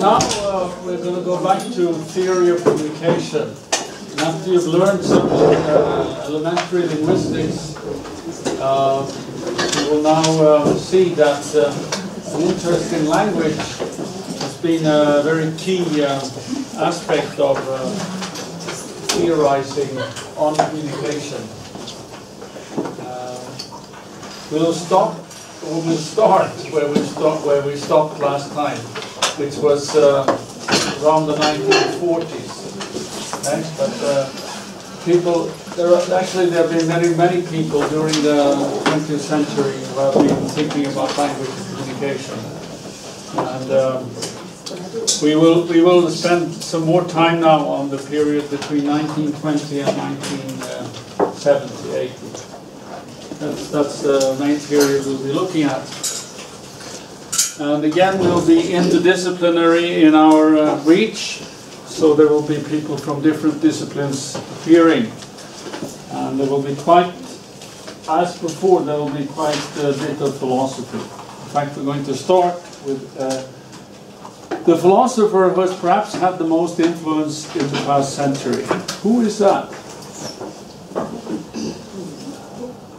now we're going to go back to theory of communication. And after you've learned some elementary linguistics, you will now see that an interesting language has been a very key aspect of theorizing on communication. We'll start where we stopped last time, which was around the 1940s. Okay? But there have been many people during the 20th century who have been thinking about language communication, and we will spend some more time now on the period between 1920 and 1970, 80. That's the main period we'll be looking at. And again, we'll be interdisciplinary in our reach, so there will be people from different disciplines appearing. And there will be quite, as before, there will be quite a bit of philosophy. In fact, we're going to start with the philosopher who has perhaps had the most influence in the past century. Who is that?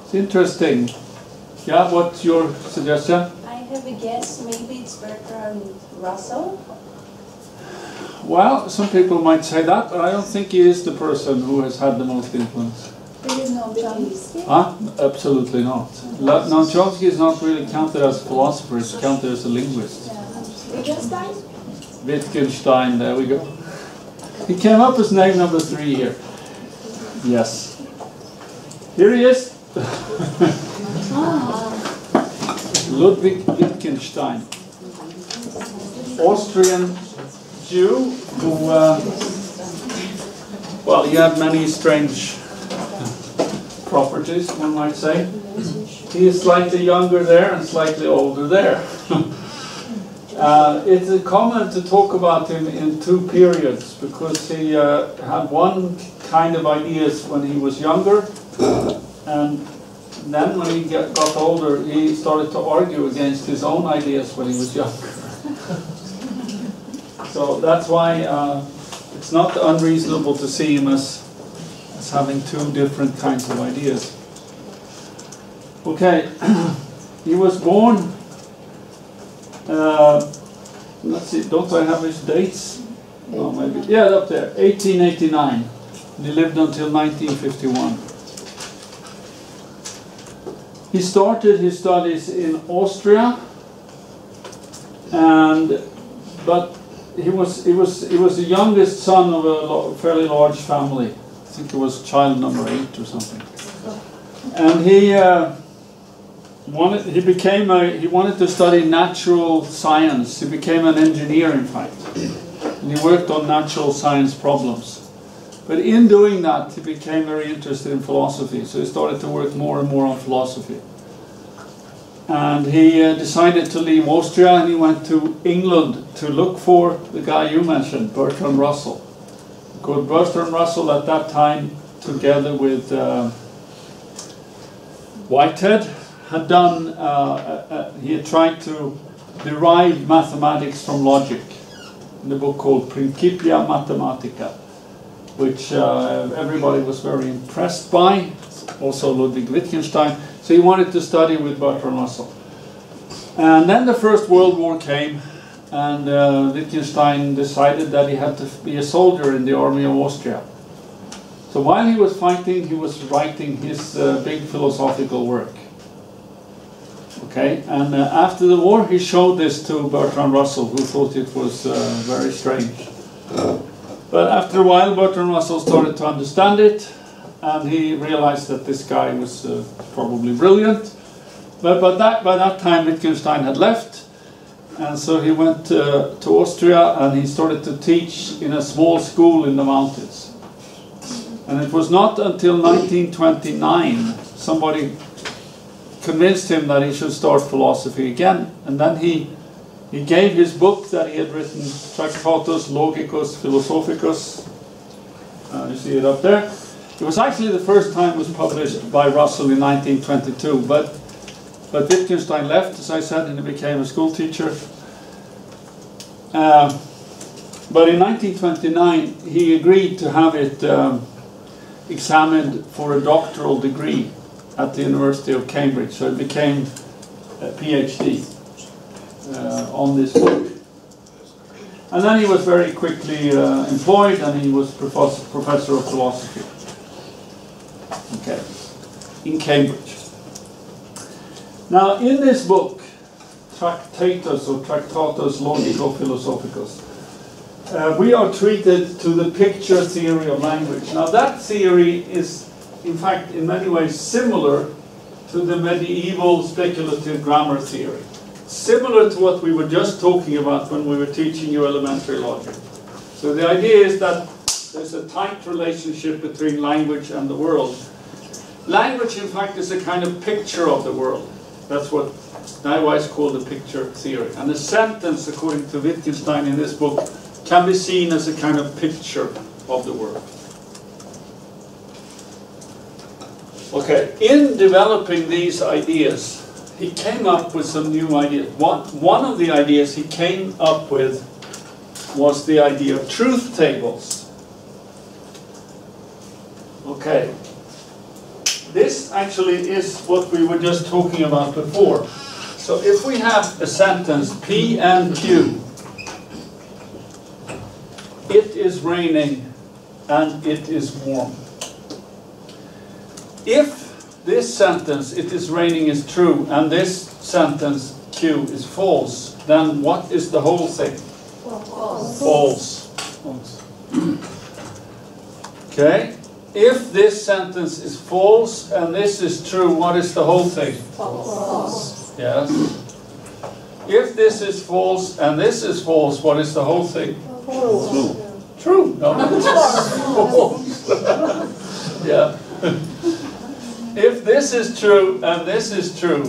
It's interesting. Yeah, what's your suggestion? I have a guess, maybe it's Bertrand Russell. Well, some people might say that, but I don't think he is the person who has had the most influence. Do you know Chomsky? Absolutely not. No, Chomsky is not really counted as a philosopher, it's counted as a linguist. Wittgenstein? Wittgenstein, there we go. He came up as name number 3 here. Yes. Here he is. Ludwig Wittgenstein. Austrian Jew who, well, he had many strange properties, one might say. He is slightly younger there and slightly older there. It's common to talk about him in 2 periods, because he had one kind of ideas when he was younger, and then when he got older, he started to argue against his own ideas when he was younger. So that's why it's not unreasonable to see him as having 2 different kinds of ideas. Okay, he was born, let's see, don't I have his dates? No, maybe, yeah, up there, 1889. And he lived until 1951. He started his studies in Austria, but he was the youngest son of a fairly large family. I think he was child number 8 or something. And he wanted to study natural science. He became an engineer, in fact, and he worked on natural science problems. But in doing that, he became very interested in philosophy, so he started to work more and more on philosophy. And he decided to leave Austria, and he went to England to look for the guy you mentioned, Bertrand Russell. Because Bertrand Russell at that time, together with Whitehead, had done, he had tried to derive mathematics from logic in a book called Principia Mathematica, which everybody was very impressed by, also Ludwig Wittgenstein. So he wanted to study with Bertrand Russell. And then the First World War came, and Wittgenstein decided that he had to be a soldier in the army of Austria. So while he was fighting, he was writing his big philosophical work. Okay, and after the war, he showed this to Bertrand Russell, who thought it was very strange. But after a while, Bertrand Russell started to understand it, and he realized that this guy was probably brilliant. But by that time, Wittgenstein had left, and so he went to Austria, and he started to teach in a small school in the mountains. And it was not until 1929 somebody convinced him that he should start philosophy again, and then he gave his book that he had written, Tractatus Logicus Philosophicus. You see it up there. It was actually the first time it was published by Russell in 1922, but Wittgenstein left, as I said, and he became a school teacher. But in 1929, he agreed to have it examined for a doctoral degree at the University of Cambridge. So it became a PhD on this book. And then he was very quickly employed, and he was professor of philosophy. Okay, in Cambridge. Now, in this book, Tractatus or Tractatus Logico-Philosophicus, we are treated to the picture theory of language. Now, that theory is, in fact, in many ways similar to the medieval speculative grammar theory. Similar to what we were just talking about when we were teaching you elementary logic. So the idea is that there's a tight relationship between language and the world. Language, in fact, is a kind of picture of the world. That's what Naiwa is called the picture theory. And the sentence, according to Wittgenstein in this book, can be seen as a kind of picture of the world. Okay, in developing these ideas, he came up with some new ideas. One of the ideas he came up with was the idea of truth tables. Okay. This actually is what we were just talking about before. So if we have a sentence, P and Q, it is raining and it is warm. If this sentence, it is raining, is true, and this sentence, Q, is false, then what is the whole thing? False. False. Okay? If this sentence is false and this is true, what is the whole thing? False. Yes. If this is false and this is false, what is the whole thing? True. True. No. False. Yeah. If this is true and this is true,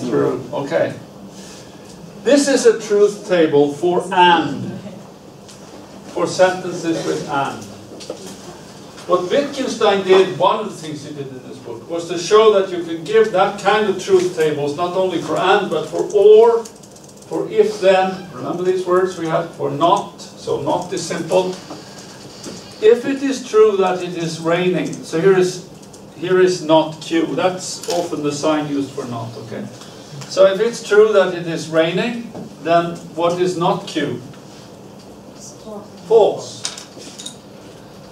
true. Okay. This is a truth table for and, for sentences with and. What Wittgenstein did, one of the things he did in this book, was to show that you could give that kind of truth tables not only for and, but for or, for if then. Remember these words we had? For not. So not is simple. If it is true that it is raining, so here is not Q. That's often the sign used for not, okay? So if it's true that it is raining, then what is not Q? False.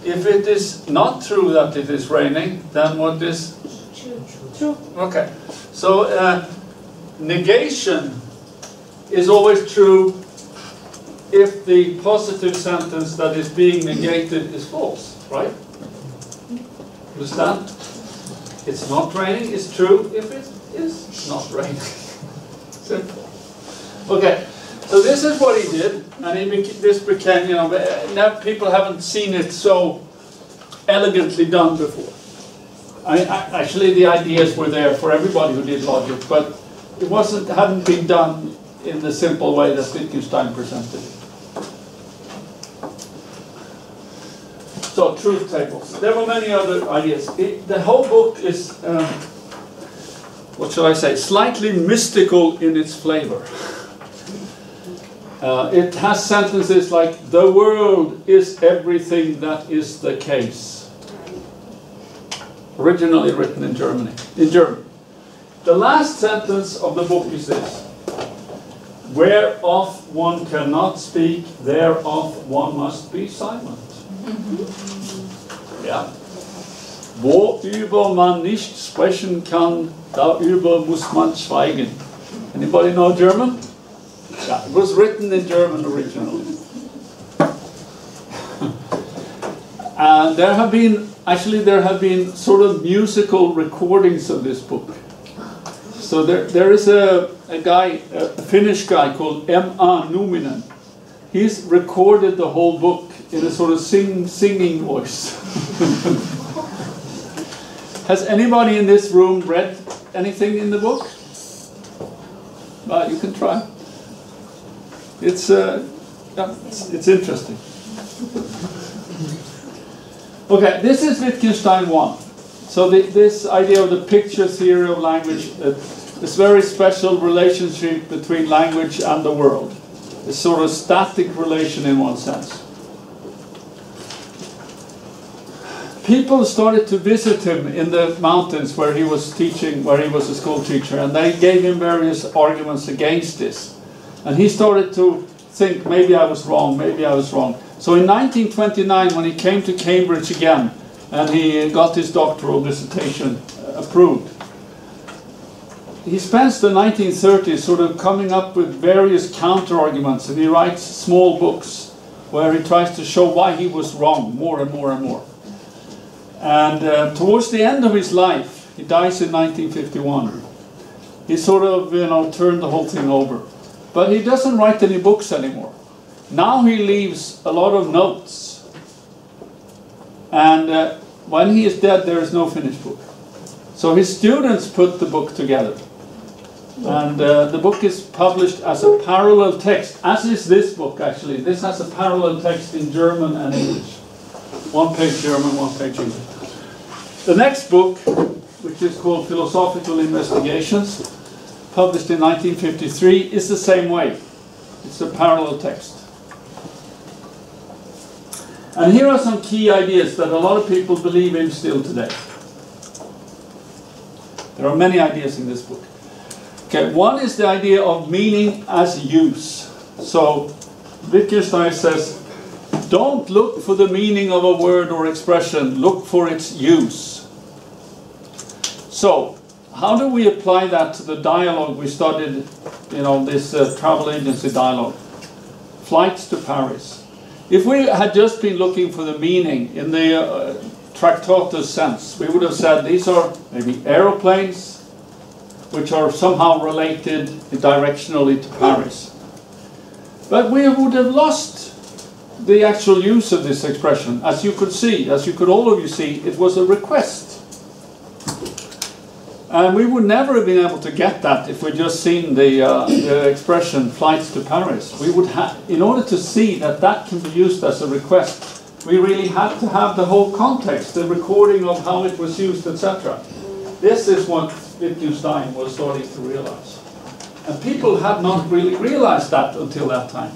If it is not true that it is raining, then what is? True. Okay. So negation is always true if the positive sentence that is being negated is false, right? Understand? It's not raining is true if it is not raining. Simple. Okay, so this is what he did, and this became, you know, now people haven't seen it so elegantly done before. Actually, the ideas were there for everybody who did logic, but it hadn't been done in the simple way that Wittgenstein presented it. So, truth tables. There were many other ideas. The whole book is, what shall I say, slightly mystical in its flavor. It has sentences like, the world is everything that is the case. Originally written in German. The last sentence of the book is this. Whereof one cannot speak, thereof one must be silent. Ja. Worüber man nicht sprechen kann, darüber muss man schweigen. Anybody know German? Yeah, it was written in German originally. And there have been sort of musical recordings of this book. So there is a guy, a Finnish guy called M.A. Numinen. He's recorded the whole book in a sort of singing voice. Has anybody in this room read anything in the book? You can try. It's interesting. Okay, this is Wittgenstein 1. So this idea of the picture theory of language, this very special relationship between language and the world. a sort of static relation in one sense. People started to visit him in the mountains where he was teaching, where he was a school teacher, and they gave him various arguments against this. And he started to think, maybe I was wrong, maybe I was wrong. So in 1929, when he came to Cambridge again, and he got his doctoral dissertation approved, he spends the 1930s sort of coming up with various counter-arguments, and he writes small books where he tries to show why he was wrong more and more and more. And towards the end of his life, he dies in 1951, he sort of, you know, turned the whole thing over. But he doesn't write any books anymore. Now he leaves a lot of notes. And when he is dead, there is no finished book. So his students put the book together. And the book is published as a parallel text, as is this book actually. This has a parallel text in German and English. One page German, one page English. The next book, which is called Philosophical Investigations, published in 1953, is the same way. It's a parallel text. And here are some key ideas that a lot of people believe in still today. There are many ideas in this book. Okay, one is the idea of meaning as use. So Wittgenstein says, don't look for the meaning of a word or expression, look for its use. So, how do we apply that to the dialogue we studied, you know, this travel agency dialogue? Flights to Paris. If we had just been looking for the meaning in the Tractatus sense, we would have said these are maybe aeroplanes, which are somehow related directionally to Paris. But we would have lost the actual use of this expression. As you could see, as you could all of you see, it was a request. And we would never have been able to get that if we'd just seen the expression flights to Paris. We would have, in order to see that that can be used as a request, we really had to have the whole context, the recording of how it was used, etc. This is what Wittgenstein was starting to realize. And people had not really realized that until that time.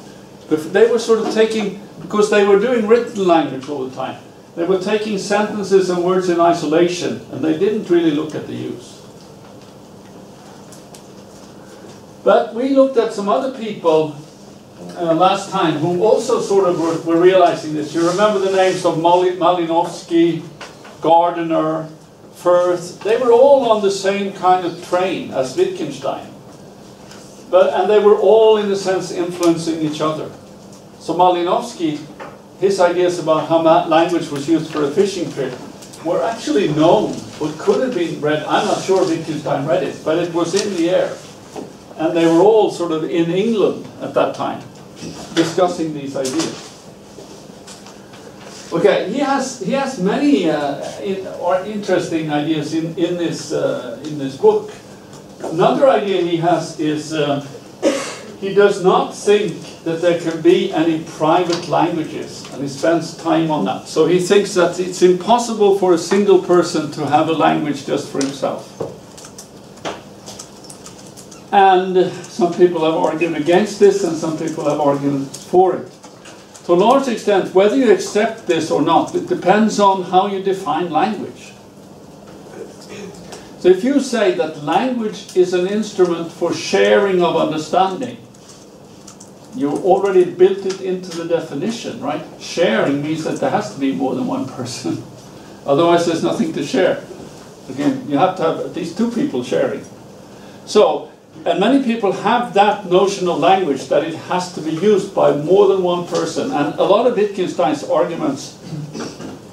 But they were sort of taking, because they were doing written language all the time, they were taking sentences and words in isolation, and they didn't really look at the use. But we looked at some other people last time who also sort of were realizing this. You remember the names of Malinowski, Gardiner, Firth. They were all on the same kind of train as Wittgenstein. And they were all, in a sense, influencing each other. So Malinowski, his ideas about how language was used for a fishing trip were actually known, but could have been read. I'm not sure Wittgenstein read it, but it was in the air. And they were all sort of in England at that time, discussing these ideas. Okay, he has many interesting ideas in this book. Another idea he has is he does not think that there can be any private languages, and he spends time on that. So he thinks that it's impossible for a single person to have a language just for himself. And some people have argued against this, and some people have argued for it. To a large extent, whether you accept this or not, it depends on how you define language. So if you say that language is an instrument for sharing of understanding, you already built it into the definition, right? Sharing means that there has to be more than one person. Otherwise there's nothing to share. Again, you have to have at least two people sharing. So, and many people have that notion of language, that it has to be used by more than one person. And a lot of Wittgenstein's arguments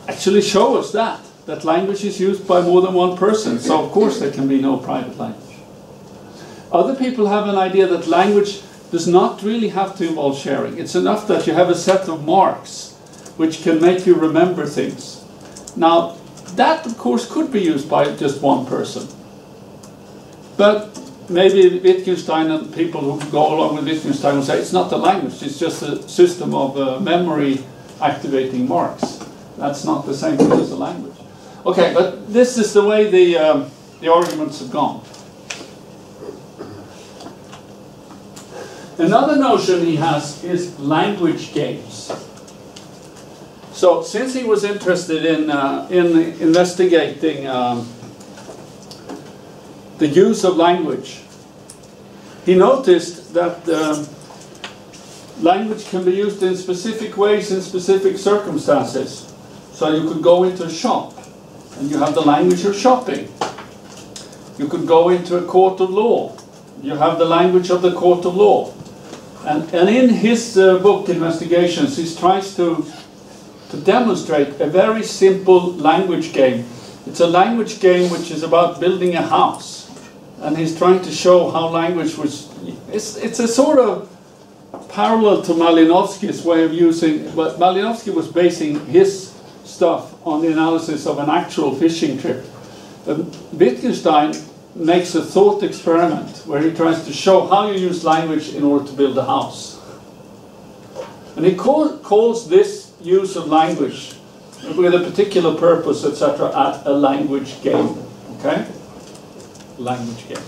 actually show us that language is used by more than one person. So of course there can be no private language. Other people have an idea that language does not really have to involve sharing. It's enough that you have a set of marks which can make you remember things. Now, that of course could be used by just one person. But maybe Wittgenstein and people who go along with Wittgenstein will say it's not a language, it's just a system of memory activating marks. That's not the same thing as a language. Okay, but this is the way the arguments have gone. Another notion he has is language games. So, since he was interested in investigating the use of language, he noticed that language can be used in specific ways in specific circumstances. So you could go into a shop and you have the language of shopping. You could go into a court of law. You have the language of the court of law. And in his book, Investigations, he tries to demonstrate a very simple language game. It's a language game which is about building a house. And he's trying to show how language was... It's a sort of parallel to Malinovsky's way of using... But Malinovsky was basing his stuff on the analysis of an actual fishing trip. Wittgenstein makes a thought experiment where he tries to show how you use language in order to build a house. And he calls this use of language with a particular purpose, etc., a language game. Okay? Language game.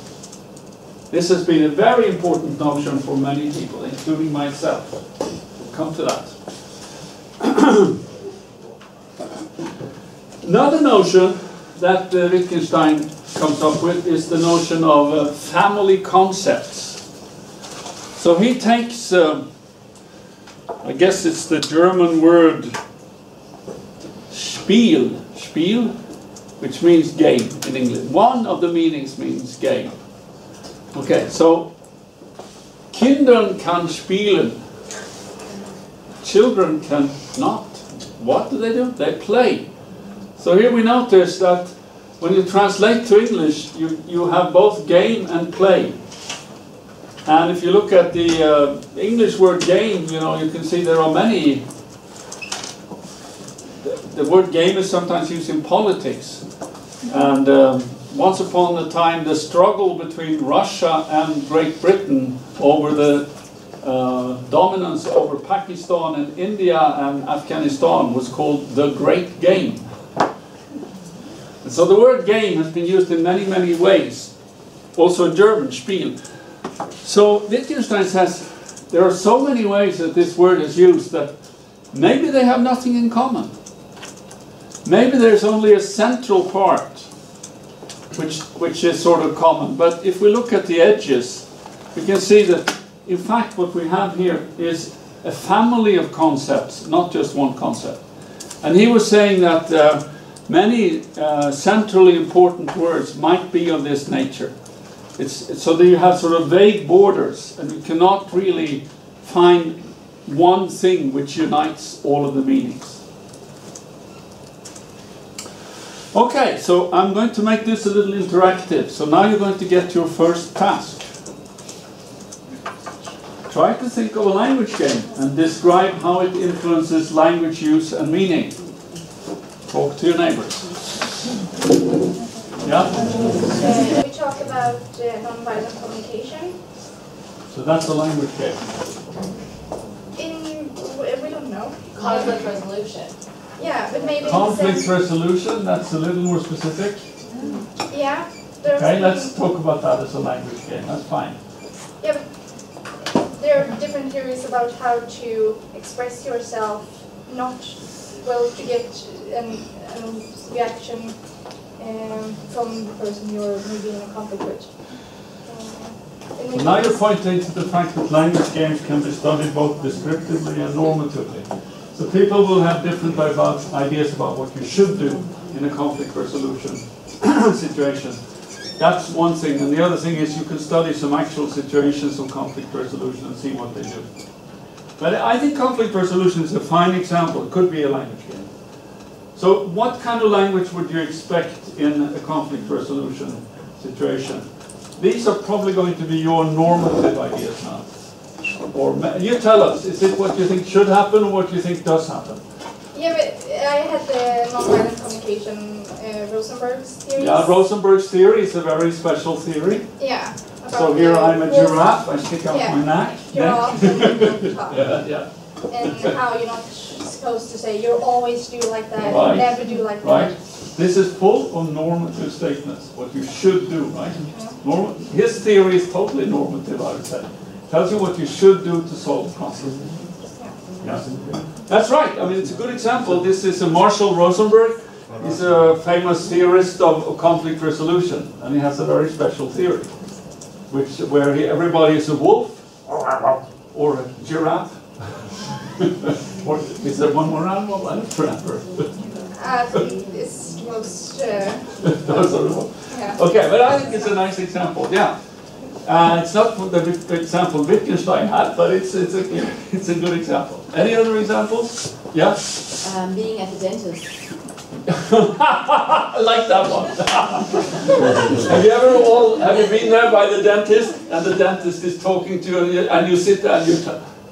This has been a very important notion for many people, including myself. We'll come to that. Another notion that Wittgenstein comes up with is the notion of family concepts. So he takes, I guess it's the German word Spiel, which means game in English. One of the meanings means game. Okay, so Kindern kann spielen. Children can not. What do? They play. So here we notice that when you translate to English, you have both game and play. And if you look at the English word game, you know, you can see there are many. The word game is sometimes used in politics. And once upon a time, the struggle between Russia and Great Britain over the dominance over Pakistan and India and Afghanistan was called the Great Game. And so the word game has been used in many, many ways. Also in German, Spiel. So Wittgenstein says there are so many ways that this word is used that maybe they have nothing in common. Maybe there's only a central part which is sort of common. But if we look at the edges, we can see that in fact what we have here is a family of concepts, not just one concept. And he was saying that many centrally important words might be of this nature. It's so that you have sort of vague borders and you cannot really find one thing which unites all of the meanings. Okay, so I'm going to make this a little interactive. So now you're going to get your first task. Try to think of a language game and describe how it influences language use and meaning. Talk to your neighbors. Yeah? We talk about non-violent communication. So that's a language game. We don't know. Conflict resolution. Yeah, but maybe Conflict resolution, that's a little more specific. Yeah. Okay, let's talk about that as a language game. That's fine. Yeah, but there are different theories about how to express yourself, not well to get an reaction from the person you're maybe in a conflict with. So now you're pointing to the fact that language games can be studied both descriptively and normatively. So people will have different ideas about what you should do in a conflict resolution situation. That's one thing. And the other thing is you can study some actual situations of conflict resolution and see what they do. But I think conflict resolution is a fine example. It could be a language game. So what kind of language would you expect in a conflict resolution situation? These are probably going to be your normative ideas now. Or you tell us, is it what you think should happen or what you think does happen? Yeah, but I had the non-violent communication, Rosenberg's theory. Yeah, Rosenberg's theory is a very special theory. Yeah. So here I'm a giraffe, I stick out my neck. Giraffe and top. Yeah. And how you're not supposed to say, you always do like that, Right. you never do like that. Right. This is full of normative statements, what you should do, right? Yeah. His theory is totally normative, I would say. Tells you what you should do to solve problems. Yeah. That's right. I mean, it's a good example. This is Marshall Rosenberg. He's a famous theorist of conflict resolution, and he has a very special theory, where everybody is a wolf or a giraffe. Or is there one more animal? I don't remember. This was. Yeah. Okay, but I think it's a nice example. Yeah, it's not the example Wittgenstein had, but it's a good example. Any other examples? Yeah. Being at the dentist. I like that one. Have you been there by the dentist, and the dentist is talking to you, and you sit there and you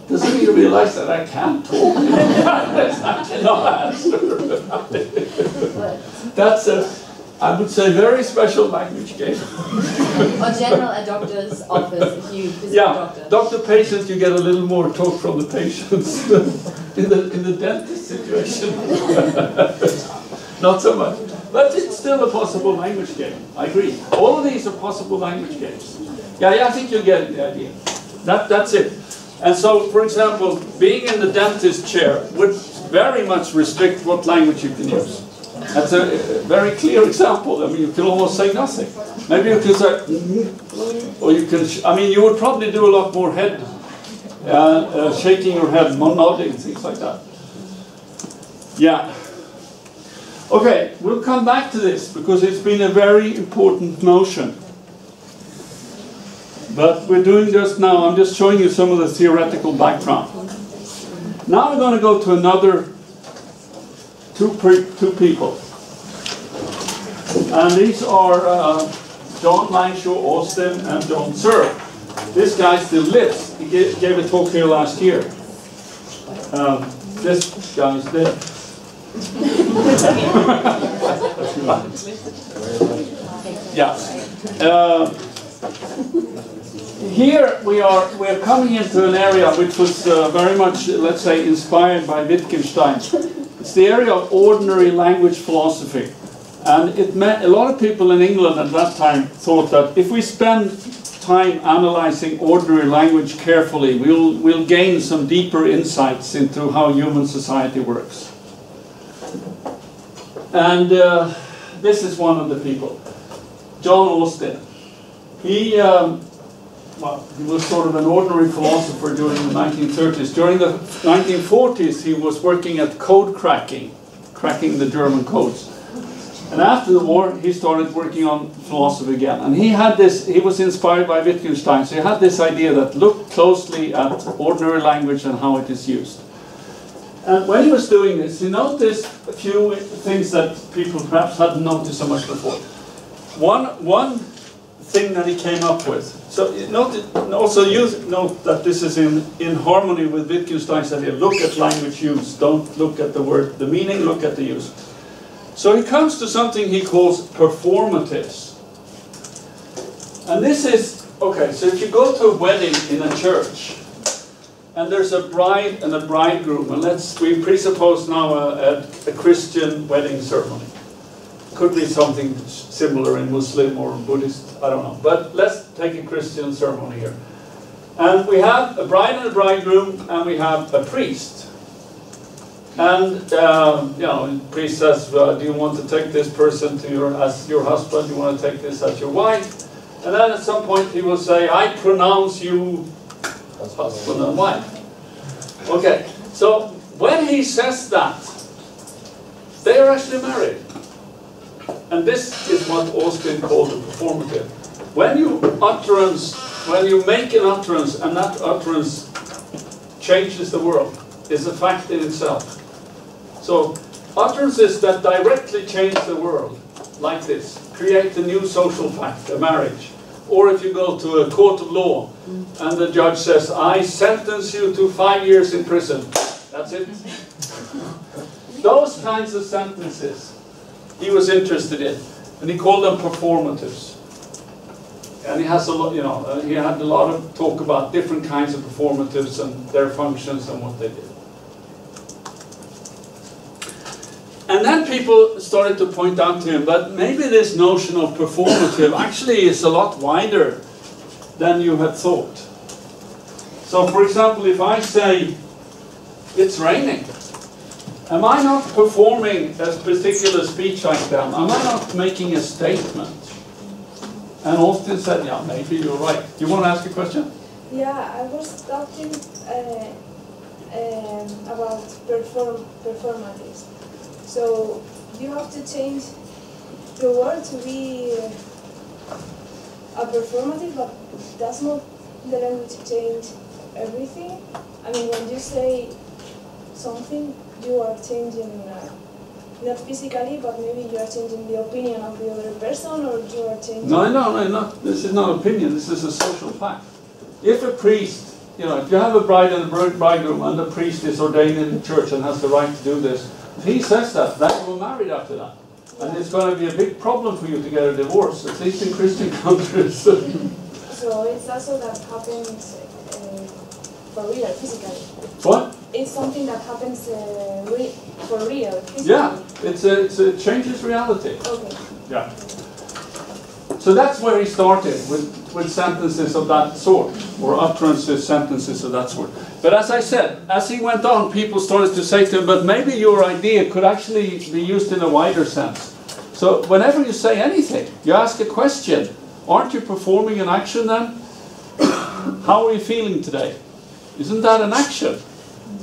doesn't he realize that I can't talk? I cannot answer. That's I would say, very special language game. Or general at doctor's office, if you visit a doctor. Doctor-patient, you get a little more talk from the patients. in the dentist situation. Not so much. But it's still a possible language game. I agree. All of these are possible language games. Yeah, I think you get the idea. That's it. And so, for example, being in the dentist chair would very much restrict what language you can use. That's a very clear example. I mean, you can almost say nothing. Maybe you can say, or you can, you would probably do a lot more head, shaking your head, nodding, things like that. Yeah. Okay, we'll come back to this because it's been a very important notion. But we're doing just now, I'm just showing you some of the theoretical background. Now we're going to go to another two people. And these are John Langshaw Austin and John Searle. This guy still lives. He gave a talk here last year. This guy is dead. Yeah. Here we are coming into an area which was very much, let's say, inspired by Wittgenstein. It's the area of ordinary language philosophy. And it meant a lot of people in England at that time thought that if we spend time analyzing ordinary language carefully, we'll gain some deeper insights into how human society works. And this is one of the people, John Austin. He was sort of an ordinary philosopher during the 1930s. During the 1940s, he was working at code cracking the German codes. And after the war, he started working on philosophy again. And he was inspired by Wittgenstein, so he had this idea that look closely at ordinary language and how it is used. And when he was doing this, he noticed a few things that people perhaps hadn't noticed so much before. One thing that he came up with. So also you note that this is in harmony with Wittgenstein's idea. Look at language use. Don't look at the word, the meaning, look at the use. So he comes to something he calls performatives. And this is, okay, so if you go to a wedding in a church, and there's a bride and a bridegroom, and we presuppose now a Christian wedding ceremony. Could be something similar in Muslim or Buddhist, I don't know. But let's take a Christian ceremony here. And we have a bride and a bridegroom, and we have a priest. And the priest says, do you want to take this person as your husband? Do you want to take this as your wife? And then at some point he will say, I pronounce you as husband and wife. Okay, so when he says that, they are actually married. And this is what Austin called a performative. When you make an utterance, and that utterance changes the world, is a fact in itself. So utterances that directly change the world, like this, create a new social fact, a marriage. Or if you go to a court of law, and the judge says, I sentence you to 5 years in prison. That's it. Those kinds of sentences he was interested in, and he called them performatives. And he has a lot, he had a lot of talk about different kinds of performatives and their functions and what they did. And then people started to point out to him that maybe this notion of performative actually is a lot wider than you had thought. So for example, if I say, it's raining, am I not performing a particular speech item? Am I not making a statement? And Austin said, yeah, maybe you're right. You want to ask a question? Yeah, I was talking about performatives. So you have to change the word to be a performative, but does not the language change everything? I mean, when you say something, you are changing, not physically, but maybe you are changing the opinion of the other person, or you are changing... No, this is not opinion, this is a social fact. If a priest, if you have a bride and a bridegroom, and the priest is ordained in the church and has the right to do this, if he says that, then you will married after that. And it's going to be a big problem for you to get a divorce, at least in Christian countries. So it's also that happens for real, physically. What? It's something that happens for real, physically. Yeah, it changes reality. Okay. Yeah. So that's where he started, with sentences of that sort, or utterances, sentences of that sort. But as I said, as he went on, people started to say to him, but maybe your idea could actually be used in a wider sense. So whenever you say anything, you ask a question, aren't you performing an action then? How are you feeling today? Isn't that an action?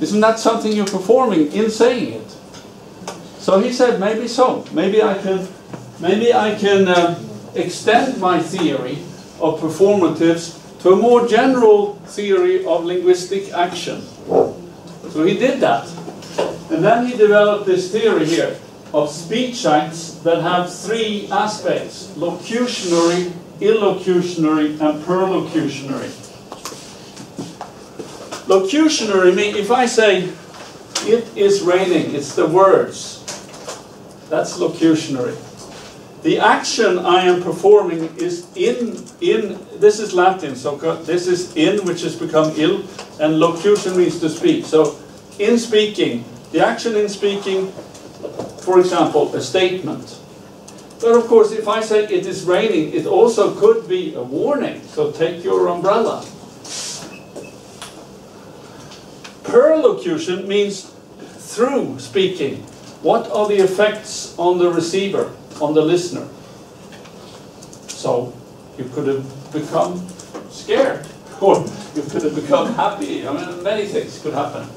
Isn't that something you're performing in saying it? So he said, maybe so. Maybe I can extend my theory of performatives to a more general theory of linguistic action. So he did that. And then he developed this theory here of speech acts that have three aspects: locutionary, illocutionary, and perlocutionary. Locutionary means, if I say, it is raining, it's the words. That's locutionary. The action I am performing is in, this is Latin, so this is in, which has become ill, and locution means to speak. So, in speaking, the action in speaking, for example, a statement. But of course, if I say it is raining, it also could be a warning, so take your umbrella. Perlocution means through speaking. What are the effects on the receiver, on the listener? So, you could have become scared, or you could have become happy. I mean, many things could happen.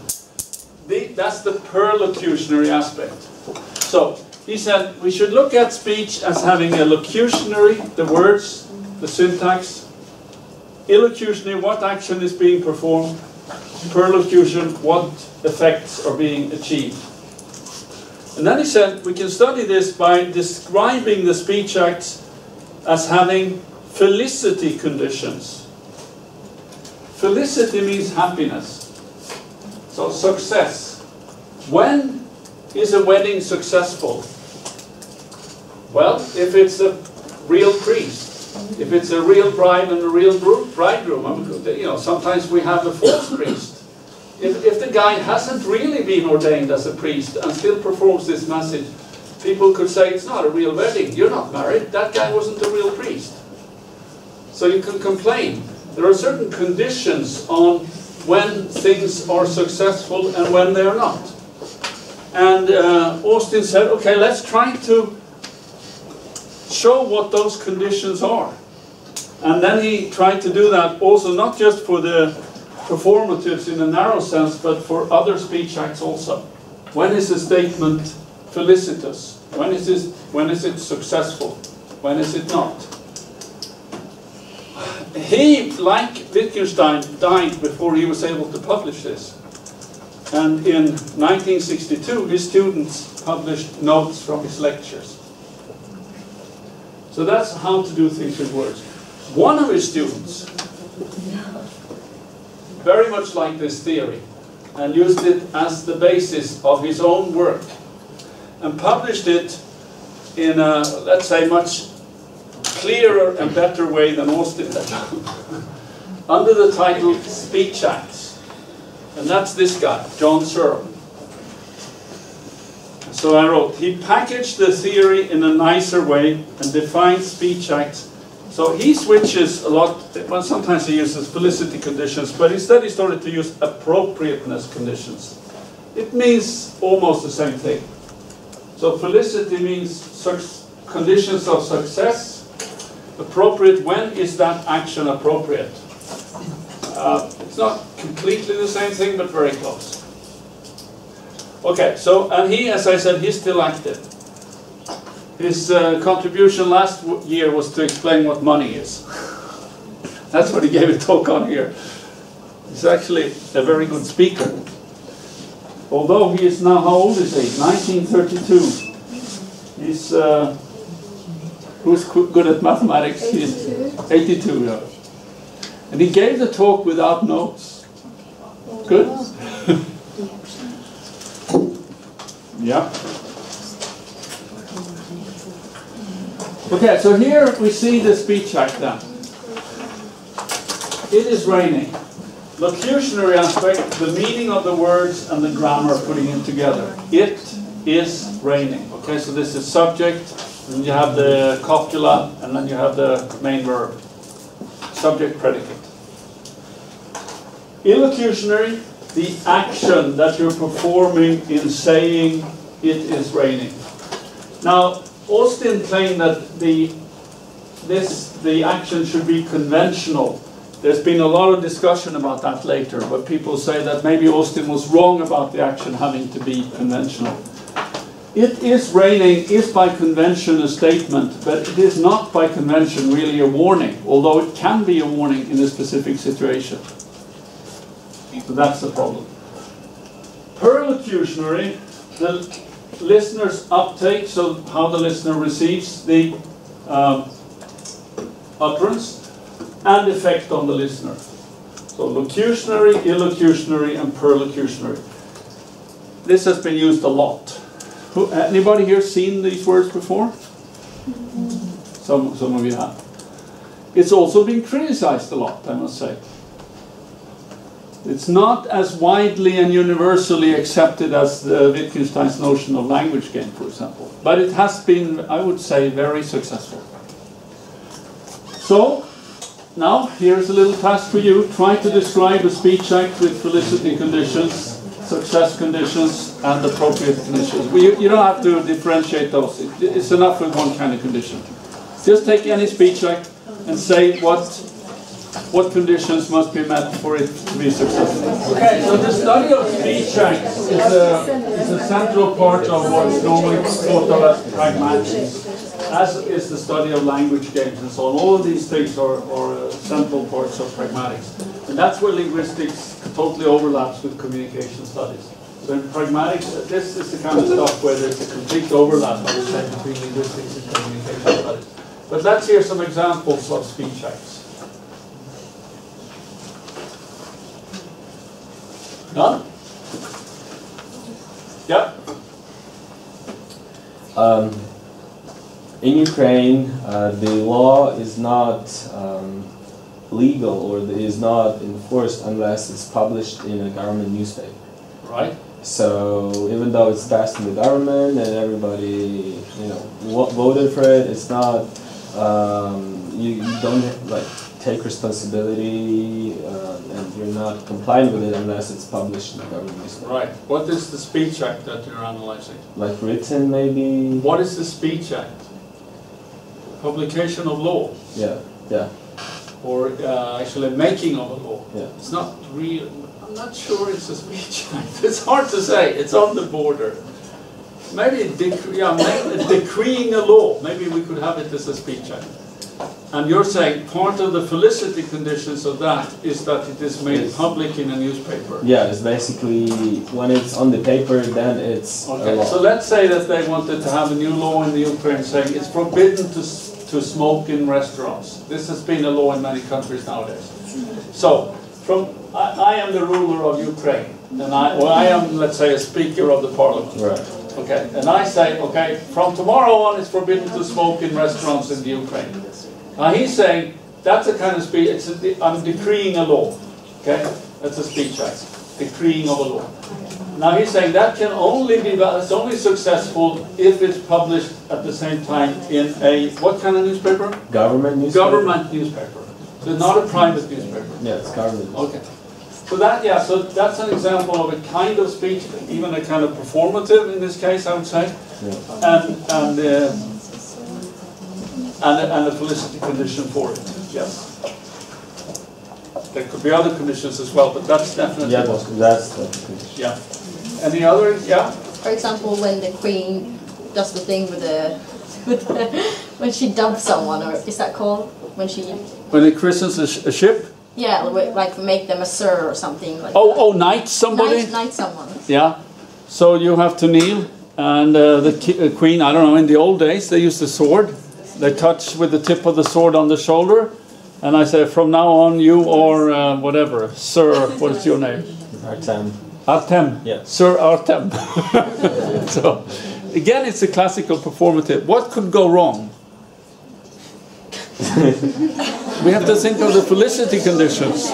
That's the perlocutionary aspect. So, he said we should look at speech as having a locutionary, the words, the syntax; illocutionary, what action is being performed; perlocution, what effects are being achieved. And then he said we can study this by describing the speech acts as having felicity conditions. Felicity means happiness. So success. When is a wedding successful? Well, if it's a real priest, if it's a real bride and a real bridegroom. I mean, sometimes we have a false priest. If the guy hasn't really been ordained as a priest and still performs this message, people could say it's not a real wedding, you're not married, that guy wasn't a real priest. So you can complain. There are certain conditions on when things are successful and when they are not. And Austin said, okay, let's try to show what those conditions are. And then he tried to do that also not just for the performatives in a narrow sense, but for other speech acts also. When is a statement felicitous? When is it successful? When is it not? He, like Wittgenstein, died before he was able to publish this. And in 1962, his students published notes from his lectures. So that's how to do things with words. One of his students very much liked this theory and used it as the basis of his own work and published it in a, let's say, much clearer and better way than Austin had done, under the title Speech Acts. And that's this guy, John Searle. So I wrote, he packaged the theory in a nicer way and defined speech acts So he switches a lot, well, sometimes he uses felicity conditions, but instead he started to use appropriateness conditions. It means almost the same thing. So felicity means conditions of success. Appropriate, when is that action appropriate? It's not completely the same thing, but very close. Okay, so, and he, as I said, he's still active. His contribution last year was to explain what money is. That's what he gave a talk on here. He's actually a very good speaker. Although he is now, how old is he? 1932. He's, who's good at mathematics? 82. 82, yeah. And he gave the talk without notes. Good? Yeah. Okay, so here we see the speech act then. It is raining. Locutionary aspect, the meaning of the words and the grammar putting it together. It is raining. Okay, so this is subject, then you have the copula, and then you have the main verb. Subject, predicate. Illocutionary, the action that you're performing in saying it is raining. Now, Austin claimed that the action should be conventional. There's been a lot of discussion about that later, but people say that maybe Austin was wrong about the action having to be conventional. It is raining is by convention a statement, but it is not by convention really a warning, although it can be a warning in a specific situation. So that's the problem. Perlocutionary, the listener's uptake, so how the listener receives the utterance, and effect on the listener. So locutionary, illocutionary, and perlocutionary. This has been used a lot. Anybody here seen these words before? Some of you have. It's also been criticized a lot, I must say. It's not as widely and universally accepted as Wittgenstein's notion of language game, for example. But it has been, I would say, very successful. So, now, here's a little task for you. Try to describe a speech act with felicity conditions, success conditions, and appropriate conditions. You don't have to differentiate those. It's enough with one kind of condition. Just take any speech act and say what conditions must be met for it to be successful. Okay, so the study of speech acts is a central part of what's normally thought of as pragmatics, as is the study of language games and so on. All of these things are central parts of pragmatics. And that's where linguistics totally overlaps with communication studies. So in pragmatics, this is the kind of stuff where there's a complete overlap, I would say, between linguistics and communication studies. But let's hear some examples of speech acts. None? Yeah? In Ukraine, the law is not legal or is not enforced unless it's published in a government newspaper. Right. So even though it's passed in the government and everybody, voted for it, it's not. You don't take responsibility, and you're not complying with it unless it's published in the government newspaper. Right. What is the speech act that you're analyzing? Like written, maybe. What is the speech act? Publication of law. Yeah. Yeah. Or actually making of a law. Yeah. It's not real. I'm not sure it's a speech act. It's hard to say. It's on the border. Maybe decreeing a law. Maybe we could have it as a speech act. And you're saying part of the felicity conditions of that is that it is made public in a newspaper. Yeah, it's basically when it's on the paper, then it's okay. a law. So let's say that they wanted to have a new law in the Ukraine saying it's forbidden to smoke in restaurants. This has been a law in many countries nowadays. So I am the ruler of Ukraine, and I am, let's say, a speaker of the parliament. Right. Okay, and I say, okay, from tomorrow on it's forbidden to smoke in restaurants in the Ukraine. Now he's saying, that's a kind of speech, I'm decreeing a law, okay? That's a speech act. decreeing of a law. Now he's saying that can only be it's only successful if it's published at the same time in a what kind of newspaper? Government newspaper. Government newspaper. So not a private newspaper. Yeah, it's government. Okay. So that so that's an example of a kind of speech, even a kind of performative in this case, I would say, and a felicity condition for it. Yes. There could be other conditions as well, but that's definitely one. That's the condition. Yeah. Any other? Yeah. For example, when the queen does the thing with the when she dubs someone, or is that called when she? When it christens a ship. Yeah, like make them a sir or something like. Knight somebody. Knight someone. Yeah. So you have to kneel, and the queen. I don't know. In the old days, they used the sword. They touch with the tip of the sword on the shoulder, and I say, from now on, you or whatever, sir. What is your name? Artem. Artem. Yeah. Sir Artem. So, again, it's a classical performative. What could go wrong? We have to think of the felicity conditions.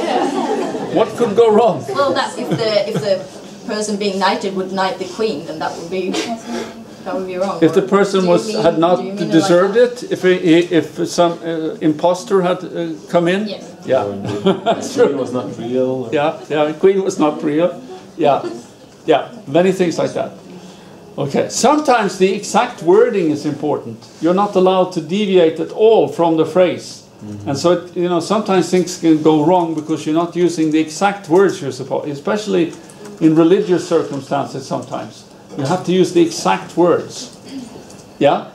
What could go wrong? Well, that if the person being knighted would knight the queen, then that would be wrong. If the person had not deserved it, if some imposter had come in, yes. Yeah, the queen was not real. Yeah, queen was not real. Yeah, many things like that. Okay, sometimes the exact wording is important. You're not allowed to deviate at all from the phrase. And so, sometimes things can go wrong because you're not using the exact words you're supposed, especially in religious circumstances sometimes. You have to use the exact words. Yeah?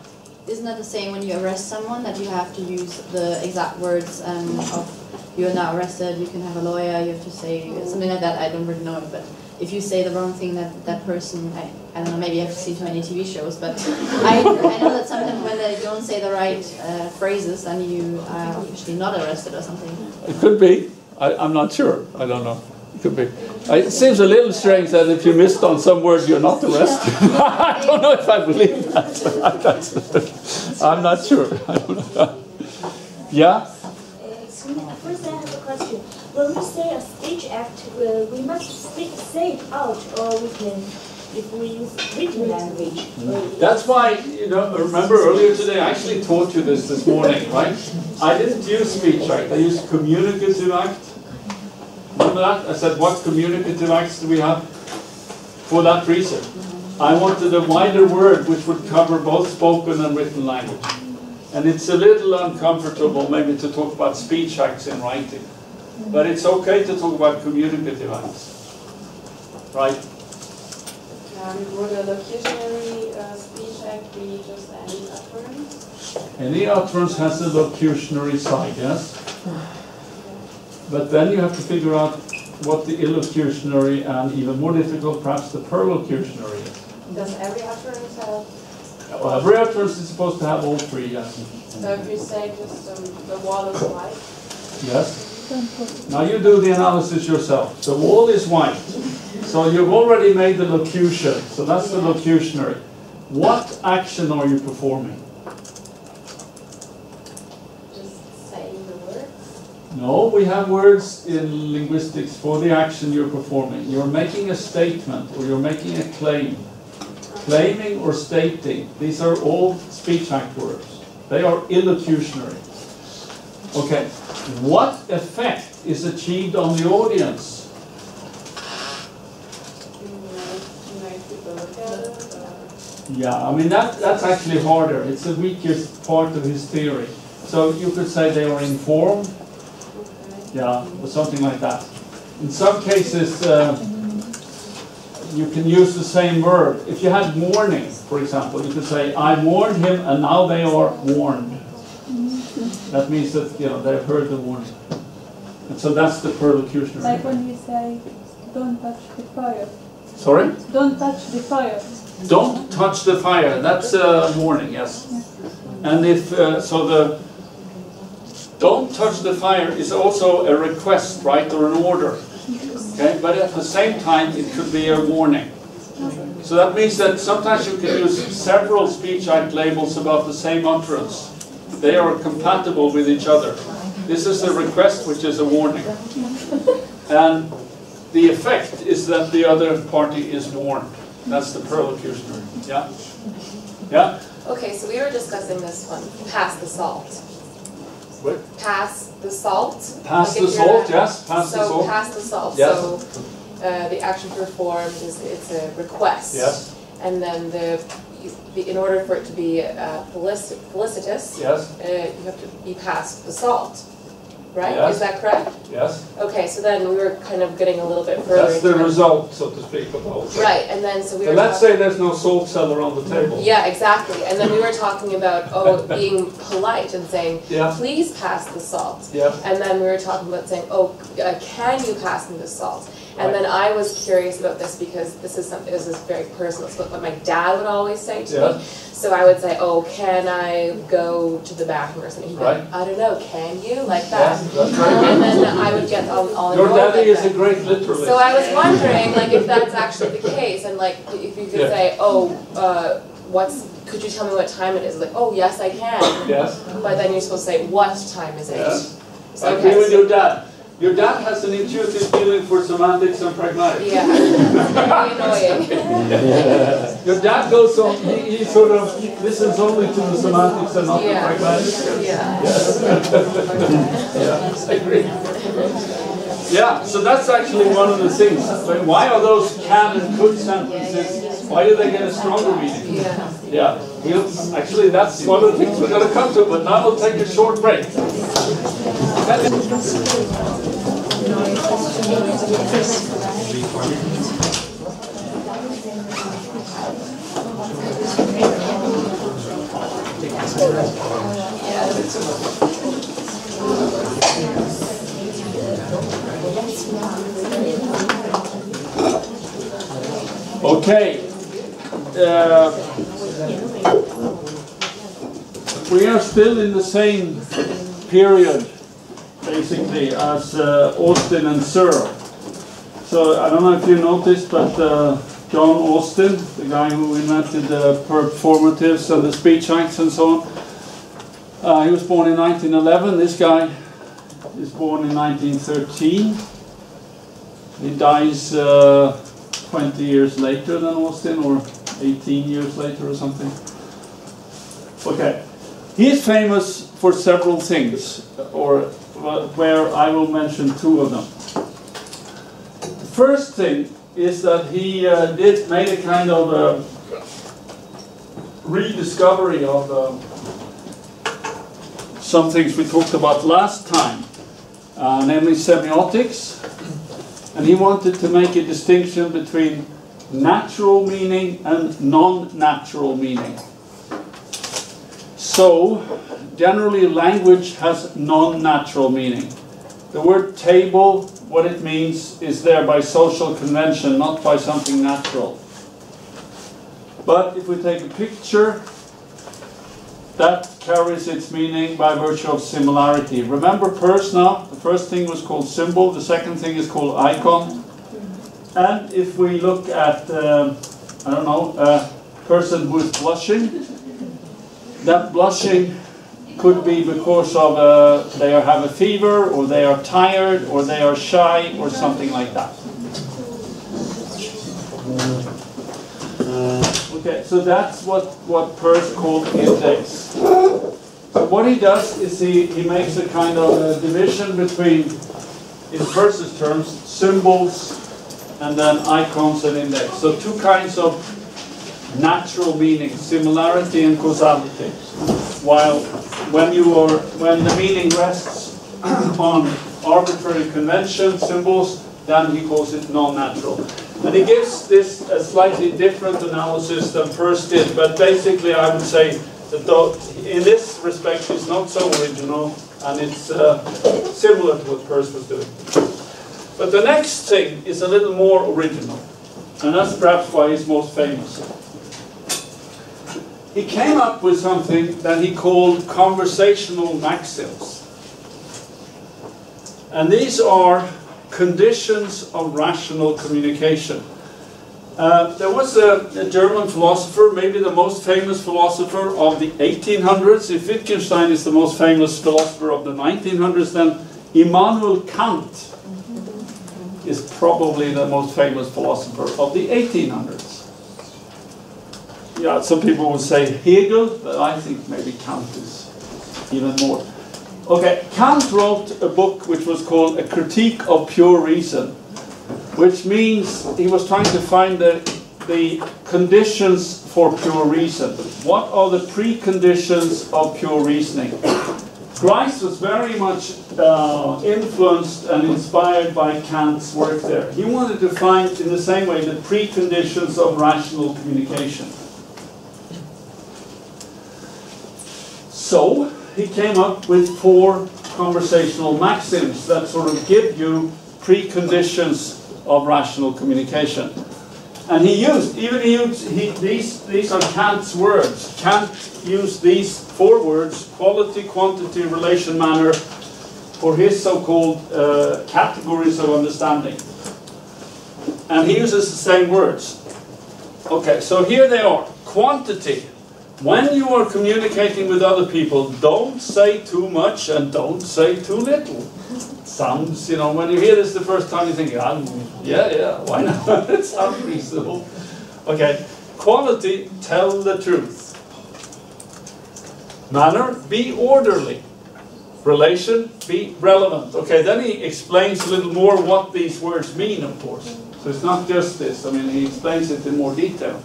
Isn't that the same when you arrest someone, that you have to use the exact words of you're now arrested, you can have a lawyer, you have to say something like that? I don't really know it, but if you say the wrong thing, that person, I don't know, maybe you have to see too many TV shows, but I know that sometimes when they don't say the right phrases, then you are officially not arrested or something. It could be. I'm not sure. I don't know. It could be. It seems a little strange that if you missed on some word, you're not arrested. I don't know if I believe that. I'm not sure. I don't know. Yeah? First, I have a question. When we say a speech act, we must say it out, or we can, if we use written language. That's why, remember earlier today, I actually taught you this morning, right? I didn't use speech act, I used communicative act. Remember that? I said, what communicative acts do we have? For that reason. I wanted a wider word which would cover both spoken and written language. And it's a little uncomfortable maybe to talk about speech acts in writing. But it's okay to talk about communicative acts. Right? Would a locutionary speech act be just any utterance? Any utterance has a locutionary side, yes? But then you have to figure out what the illocutionary and even more difficult, perhaps the perlocutionary is. Does every utterance have? Well, every utterance is supposed to have all three, yes. So if you say just the wall is white? Yes? Now you do the analysis yourself. The wall is white. So you've already made the locution. So that's the locutionary. What action are you performing? Just saying the words? No, we have words in linguistics for the action you're performing. You're making a statement or you're making a claim. Claiming or stating, these are all speech act words. They are illocutionary. Okay, what effect is achieved on the audience? Make people look at it? Yeah, I mean that's actually harder. It's the weakest part of his theory. So you could say they are informed, yeah, or something like that. In some cases, you can use the same verb. If you had warning, for example, you could say, I warned him and now they are warned. That means that, they've heard the warning. And so that's the perlocutionary. Like when we say, don't touch the fire. Sorry? Don't touch the fire. Don't touch the fire. That's a warning, yes. And if, don't touch the fire is also a request, right, or an order. Okay, but at the same time, it could be a warning. So that means that sometimes you can use several speech act labels about the same utterance. They are compatible with each other. This is a request, which is a warning. And the effect is that the other party is warned. That's the perlocutionary. Yeah? Yeah? Okay, so we were discussing this one, pass the salt. What? Pass the salt. Pass Like the if salt, you're- yes, pass the So salt. pass the salt. Yes. So the action performed is it's a request. Yes. And then in order for it to be felicitous, Yes. you have to be passed the salt. Right? Yes. Is that correct? Yes. Okay, so then we were kind of getting a little bit further. That's the into it. result, so to speak, of the whole thing. Right, and then so we So were let's talking- say there's no salt cellar on the table. Yeah, exactly. And then we were talking about being polite and saying, Yeah. please pass the salt. Yeah. And then we were talking about saying, can you pass me the salt? And Right. then I was curious about this because this is very personal. It's what my dad would always say to Yeah. me. So I would say, can I go to the bathroom or something? He'd be like, Right. I don't know, can you? Like that. Yes, that's very good. And then I would get all Your annoyed daddy like is a that. great literalist. So I was wondering, like, if that's actually the case, and like, if you could Yeah. say, could you tell me what time it is? Like, yes, I can. Yes. But then you're supposed to say, what time is it? Yes. So, I agree with your dad. Your dad has an intuitive feeling for semantics and pragmatics. Yeah, very annoying. Your dad goes on, he sort of listens only to the semantics and not the Yeah. pragmatics. Yeah. Yeah, I agree. Yeah, so that's actually one of the things. But why are those can and could sentences, why do they get a stronger meaning? Yeah. Yeah, actually that's one of the things we're going to come to, but now we'll take a short break. Okay. We are still in the same period, basically, as Austin and Searle. So I don't know if you noticed, but John Austin, the guy who invented the performatives and the speech acts and so on, he was born in 1911. This guy is born in 1913. He dies 20 years later than Austin, or 18 years later or something. Okay. He is famous for several things, or where I will mention two of them. The first thing is that he made a kind of rediscovery of some things we talked about last time, namely semiotics, and he wanted to make a distinction between natural meaning and non-natural meaning. So, generally language has non-natural meaning. The word table, what it means, is there by social convention, not by something natural. But if we take a picture, that carries its meaning by virtue of similarity. Remember purse now? The first thing was called symbol, the second thing is called icon. And if we look at, I don't know, a person who is blushing, that blushing could be because of they have a fever, or they are tired, or they are shy, or something like that. Okay, so that's what Peirce called index. So what he does is he makes a kind of division between, in Peirce's terms, symbols and then icons and index. So two kinds of natural meaning, similarity and causality. While when the meaning rests on arbitrary convention, symbols, then he calls it non-natural. And he gives this a slightly different analysis than Peirce did, but basically I would say that in this respect it's not so original, and it's similar to what Peirce was doing. But the next thing is a little more original, and that's perhaps why he's most famous. He came up with something that he called conversational maxims. And these are conditions of rational communication. There was a German philosopher, maybe the most famous philosopher of the 1800s. If Wittgenstein is the most famous philosopher of the 1900s, then Immanuel Kant is probably the most famous philosopher of the 1800s. Yeah, some people would say Hegel, but I think maybe Kant is even more. Okay, Kant wrote a book which was called A Critique of Pure Reason, which means he was trying to find the conditions for pure reason. What are the preconditions of pure reasoning? Grice was very much influenced and inspired by Kant's work there. He wanted to find, in the same way, the preconditions of rational communication. So, he came up with 4 conversational maxims that sort of give you preconditions of rational communication. And these are Kant's words. Kant used these 4 words, quality, quantity, relation, manner, for his so-called categories of understanding. And he uses the same words. Okay, so here they are. Quantity. When you are communicating with other people, don't say too much and don't say too little. Sounds, you know, when you hear this the first time, you think, yeah, why not? It sounds reasonable. Okay, quality, tell the truth. Manner, be orderly. Relation, be relevant. Okay, then he explains a little more what these words mean, of course. So it's not just this, I mean, he explains it in more detail.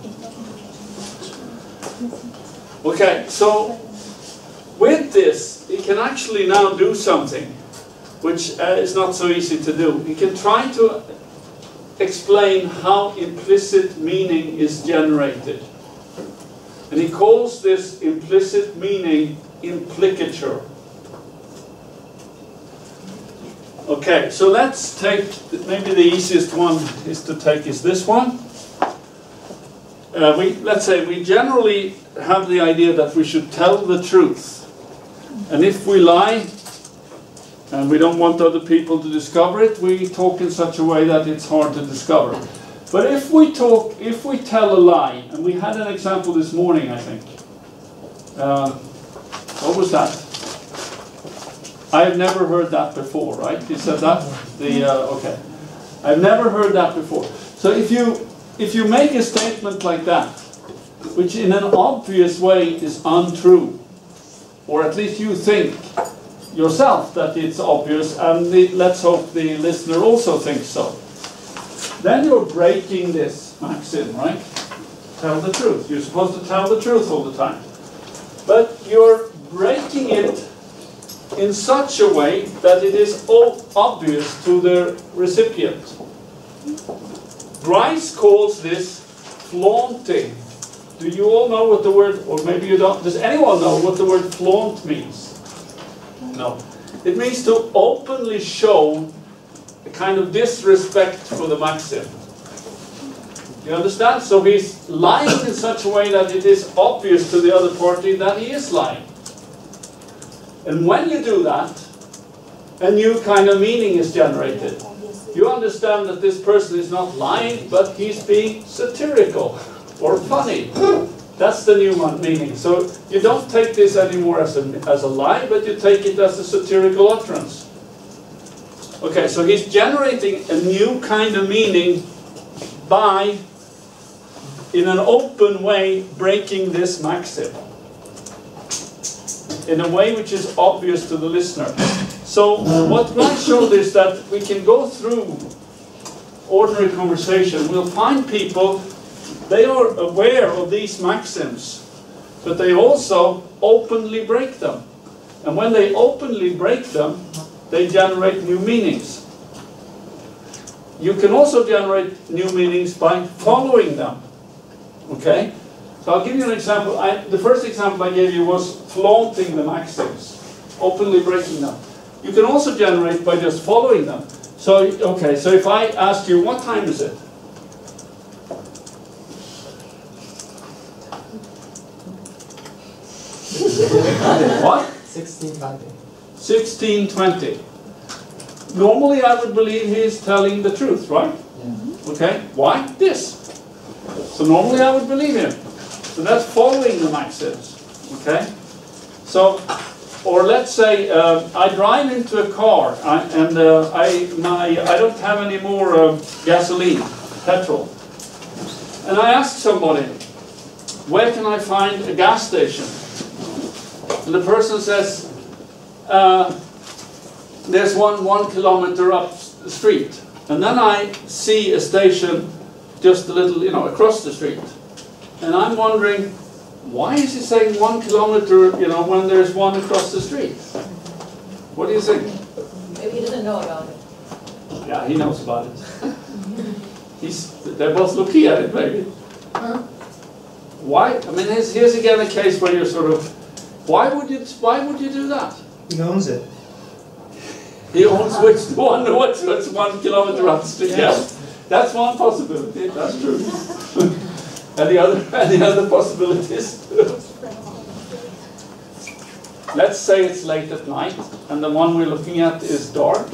Okay, so with this, he can actually now do something which is not so easy to do. He can try to explain how implicit meaning is generated. And he calls this implicit meaning implicature. Okay, so let's take, maybe the easiest one is to take is this one. Let's say we generally have the idea that we should tell the truth. And if we lie, and we don't want other people to discover it, we talk in such a way that it's hard to discover. But if we tell a lie, and we had an example this morning, I think. What was that? I have never heard that before, right? You said that? Okay. I've never heard that before. So if you make a statement like that, which in an obvious way is untrue, or at least you think yourself that it's obvious, and let's hope the listener also thinks so, then you're breaking this maxim, right? Tell the truth. You're supposed to tell the truth all the time. But you're breaking it in such a way that it is obvious to the recipient. Grice calls this flaunting. Do you all know what the word, or maybe you don't, does anyone know what the word flaunt means? No. It means to openly show a kind of disrespect for the maxim. You understand? So he's lying in such a way that it is obvious to the other party that he is lying. And when you do that, a new kind of meaning is generated. You understand that this person is not lying, but he's being satirical or funny. That's the new meaning. So you don't take this anymore as a lie, but you take it as a satirical utterance. Okay, so he's generating a new kind of meaning by, in an open way, breaking this maxim. In a way which is obvious to the listener. So what Grice showed is that we can go through ordinary conversation. We'll find people, they are aware of these maxims, but they also openly break them. And when they openly break them, they generate new meanings. You can also generate new meanings by following them. Okay? So I'll give you an example. The first example I gave you was flaunting the maxims, openly breaking them. You can also generate by just following them. So, okay, so if I ask you, what time is it? What? 16:20. 16:20. Normally I would believe he's telling the truth, right? Yeah. Okay, why? This. So normally I would believe him. So that's following the maxims. Okay? So Or let's say I drive into a car and I don't have any more gasoline, petrol. And I ask somebody, where can I find a gas station? And the person says, there's one kilometer up the street. And then I see a station just a little, across the street. And I'm wondering, why is he saying 1 kilometer, when there's one across the street? What do you think? Maybe he doesn't know about it. Yeah, he knows about it. They're both looking at it, maybe. Why? I mean, here's again a case where you're sort of, why would you do that? He owns it. He owns which one? What's 1 kilometer up the street? Yes, that's one possibility. That's true. Any other possibilities? Let's say it's late at night, and the one we're looking at is dark.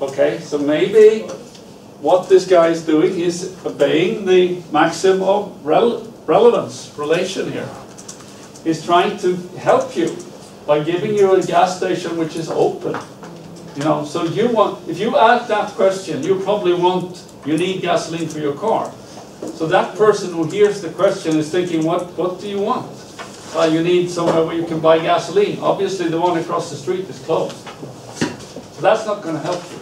Okay, so maybe what this guy is doing is obeying the maxim of relevance, relation here. He's trying to help you by giving you a gas station which is open. So if you ask that question, you probably you need gasoline for your car. So that person who hears the question is thinking, what do you want? You need somewhere where you can buy gasoline. Obviously the one across the street is closed. So that's not going to help you.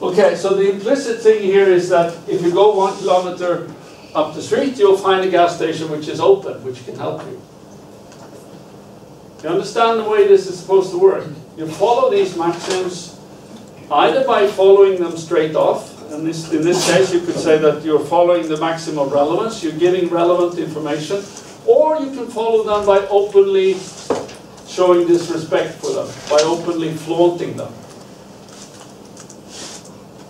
Okay, so the implicit thing here is that if you go 1 kilometer up the street, you'll find a gas station which is open, which can help you. You understand the way this is supposed to work? You follow these maxims either by following them straight off, and in this case you could say that you're following the maxim of relevance, you're giving relevant information, or you can follow them by openly showing disrespect for them, by openly flaunting them.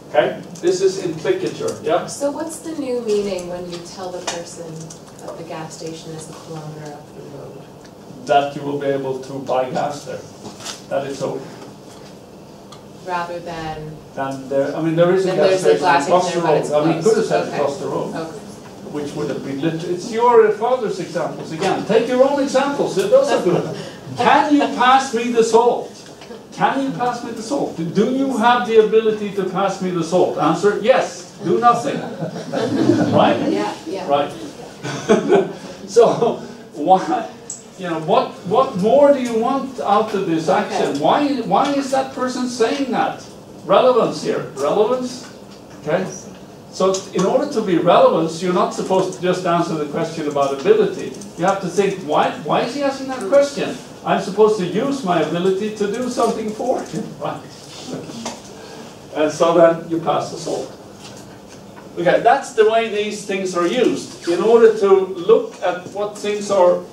Okay? This is implicature, yeah? So what's the new meaning when you tell the person that the gas station is a kilometer up the road? That you will be able to buy gas there. That is open. Rather than... there is a gas station across the road. You could have said across the road. Okay. Which would have been it's your father's examples again. Take your own examples, those are good. Can you pass me the salt? Can you pass me the salt? Do you have the ability to pass me the salt? Answer, yes. Do nothing. Right? Yeah. Right. So, why, what more do you want out of this action? Why is that person saying that? Relevance here. Relevance? Okay? So in order to be relevant, you're not supposed to just answer the question about ability. You have to think, why is he asking that question? I'm supposed to use my ability to do something for him, right? And so then you pass the salt. Okay, that's the way these things are used. In order to look at what things are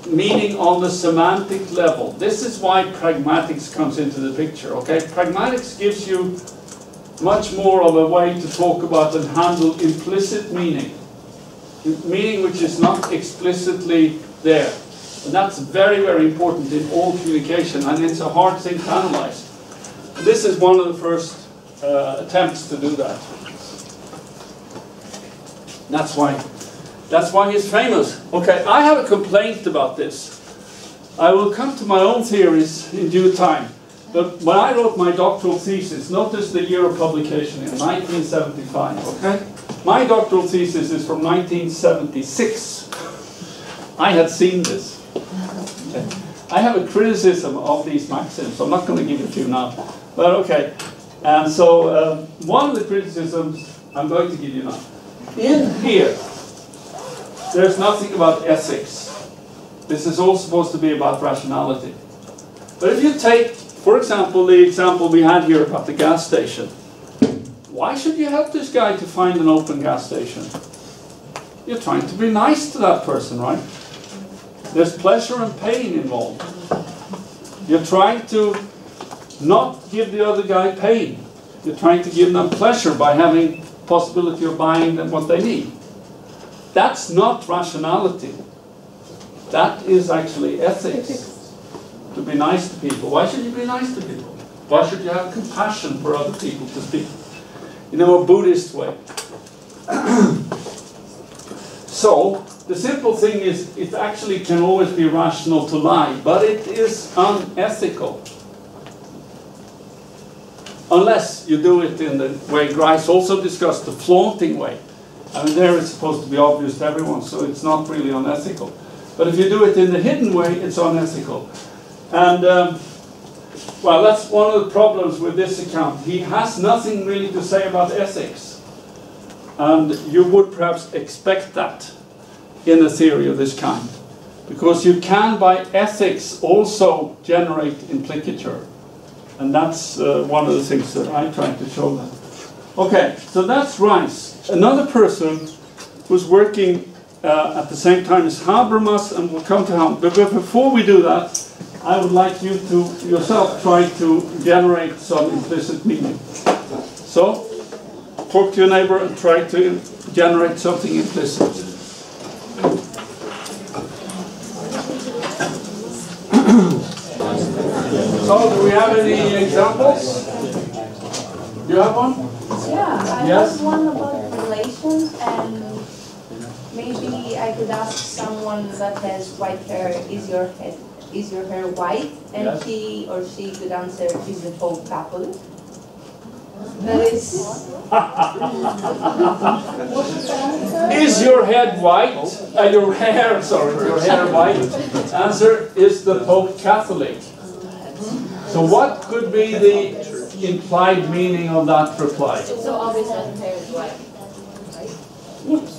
meaning on the semantic level. This is why pragmatics comes into the picture, okay? Pragmatics gives you much more of a way to talk about and handle implicit meaning. Meaning which is not explicitly there. And that's very, very important in all communication, and it's a hard thing to analyze. This is one of the first attempts to do that. That's why he's famous. Okay, I have a complaint about this. I will come to my own theories in due time. But when I wrote my doctoral thesis, notice the year of publication in 1975, okay? My doctoral thesis is from 1976. I had seen this. Okay. I have a criticism of these maxims, so I'm not going to give it to you now. But okay, and so one of the criticisms I'm going to give you now. In here, there's nothing about ethics. This is all supposed to be about rationality. But if you take, for example, the example we had here about the gas station, why should you help this guy to find an open gas station? You're trying to be nice to that person, right? There's pleasure and pain involved. You're trying to not give the other guy pain. You're trying to give them pleasure by having possibility of buying them what they need. That's not rationality. That is actually ethics. To be nice to people. Why should you be nice to people? Why should you have compassion for other people to speak in a more Buddhist way? So, the simple thing is, it actually can always be rational to lie, but it is unethical. Unless you do it in the way Grice also discussed, the flaunting way. I mean, there it's supposed to be obvious to everyone, so it's not really unethical. But if you do it in the hidden way, it's unethical. And, well, that's one of the problems with this account. He has nothing really to say about ethics. And you would perhaps expect that in a theory of this kind. Because you can, by ethics, also generate implicature. And that's one of the things that I tried to show them. Okay, so that's Rice. Another person who's working at the same time as Habermas, and we'll come to him. But before we do that, I would like you to yourself try to generate some implicit meaning. So, talk to your neighbor and try to generate something implicit. So, do we have any examples? Do you have one? Yeah, I Yes? have one about relation, and maybe I could ask someone that has white hair, is your hair white? And Yes. he or she could answer, is the Pope Catholic? That is... Is your head white? Your hair white? Answer, is the Pope Catholic? So what could be the implied meaning of that reply? So always that hair is white.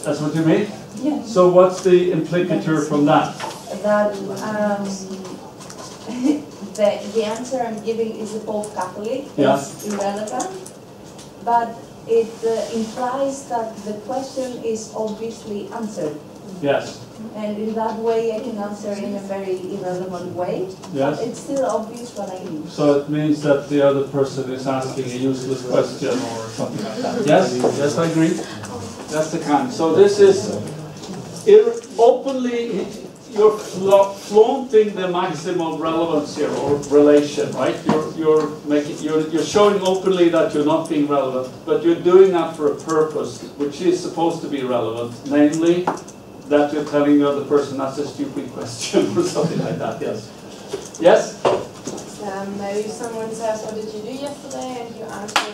That's what you mean? Yes. So what's the implicature from that? That the answer I'm giving is the Pope Catholic. Yeah. It's irrelevant, but it implies that the question is obviously answered. Yes. And in that way I can answer in a very irrelevant way. Yes. It's still obvious what I use. So it means that the other person is asking a useless question or something like that. Yes? Yes, I agree. That's the kind. So this is openly, you're flaunting the maximum relevance here, or relation, right? You're showing openly that you're not being relevant, but you're doing that for a purpose, which is supposed to be relevant, namely that you're telling the other person that's a stupid question or something like that. Yes. Yes. Maybe someone says, "What did you do yesterday?" and you answer,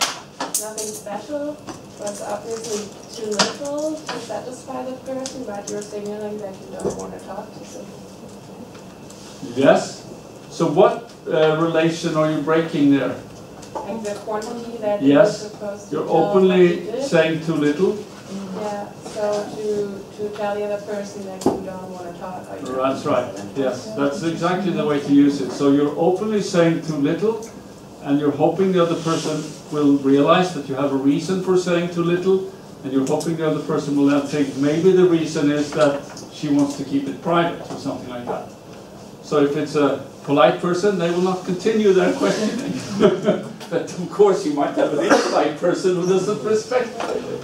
"Nothing special." But obviously too little to satisfy the person, but you're signaling that you don't want to talk to someone. Yes. So what relation are you breaking there? Like the quantity that Yes. you're supposed to You're tell openly what you did. saying too little. Yeah, so to tell the other person that you don't want to talk. Or you don't That's right. want to Yes, talk. that's exactly the way to use it. So you're openly saying too little, and you're hoping the other person will realize that you have a reason for saying too little, and you're hoping the other person will then think maybe the reason is that she wants to keep it private or something like that. So if it's a polite person, they will not continue their questioning. But of course you might have an impolite person who doesn't respect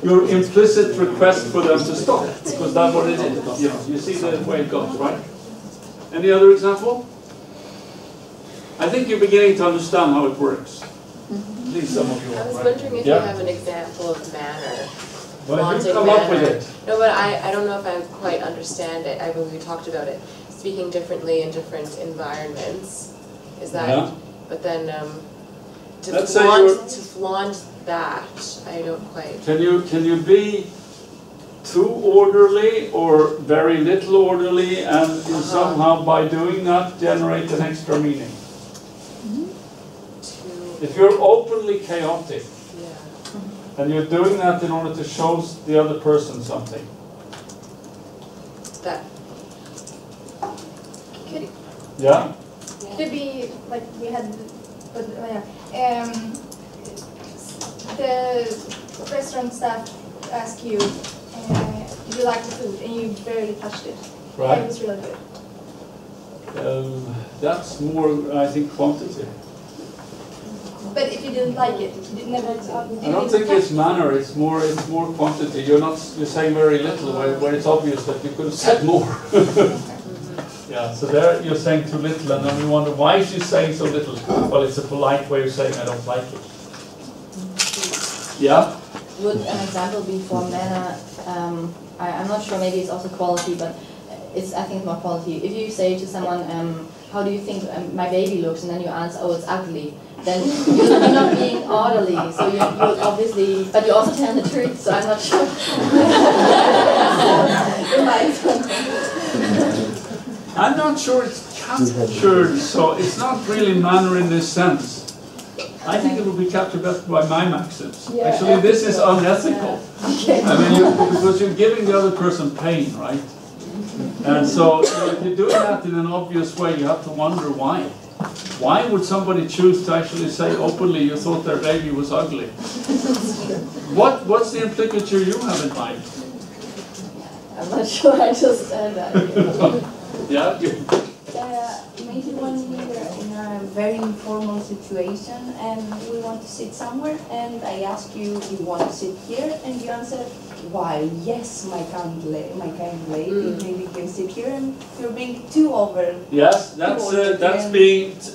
your implicit request for them to stop, because that's what it is. You see the way it goes, right? Any other example? I think you're beginning to understand how it works. At least some of you I are, was right? wondering if Yeah. you have an example of manner. Well, you Flaunting come up with manner. it. No, but I don't know if I quite understand it. I believe we talked about it. Speaking differently in different environments. Is that, Yeah. but then to Let's say you're- flaunt that, I don't quite. Can you be too orderly or very little orderly, and somehow by doing that generate an extra meaning? If you're openly chaotic, Yeah. and you're doing that in order to show the other person something. That. Yeah? Could be like we had, but the restaurant staff ask you, "Did you like the food?" and you barely touched it. Right. It was really good. That's more, I think, quantity. But if you didn't like it, you never. I don't think it's manner. It's more quantity. You're saying very little where it's obvious that you could have said more. Yeah. So there you're saying too little, and then we wonder why is she saying so little? Well, it's a polite way of saying I don't like it. Yeah. would an example be for manner? I'm not sure, maybe it's also quality, but I think it's more quality. If you say to someone, how do you think my baby looks, and then you answer, oh, it's ugly, then you're not being orderly, so you obviously, but you also tell the truth, so I'm not sure. I'm not sure it's captured, so it's not really manner in this sense. I think it will be captured better by my maxims. Yeah, Actually, this is unethical. Okay. I mean, because you're giving the other person pain, right? And so if you're doing that in an obvious way, you have to wonder why. Why would somebody choose to actually say openly you thought their baby was ugly? What's the implicature you have in mind? I'm not sure, I just that. Yeah? Maybe when we're in a very informal situation and we want to sit somewhere and I ask you, do you want to sit here? And you answer, why, yes, my kind lady, maybe you can sit here, and you're being too over. Yes, that's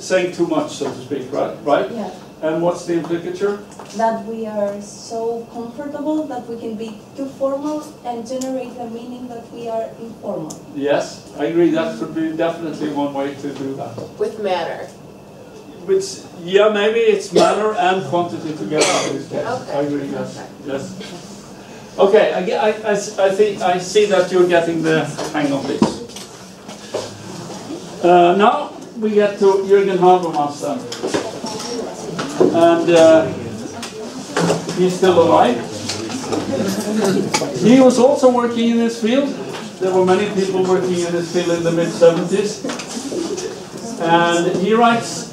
saying too much, so to speak, right? Yeah. And what's the implicature? That we are so comfortable that we can be too formal and generate the meaning that we are informal. Yes, I agree. That could be definitely one way to do that. With manner. Which, yeah, maybe it's manner and quantity together in this case. Okay. I agree. Yes. Yes. Okay. I see that you're getting the hang of this. Now we get to Jürgen Habermas, and he's still alive. He was also working in this field. There were many people working in this field in the mid-70s. And he writes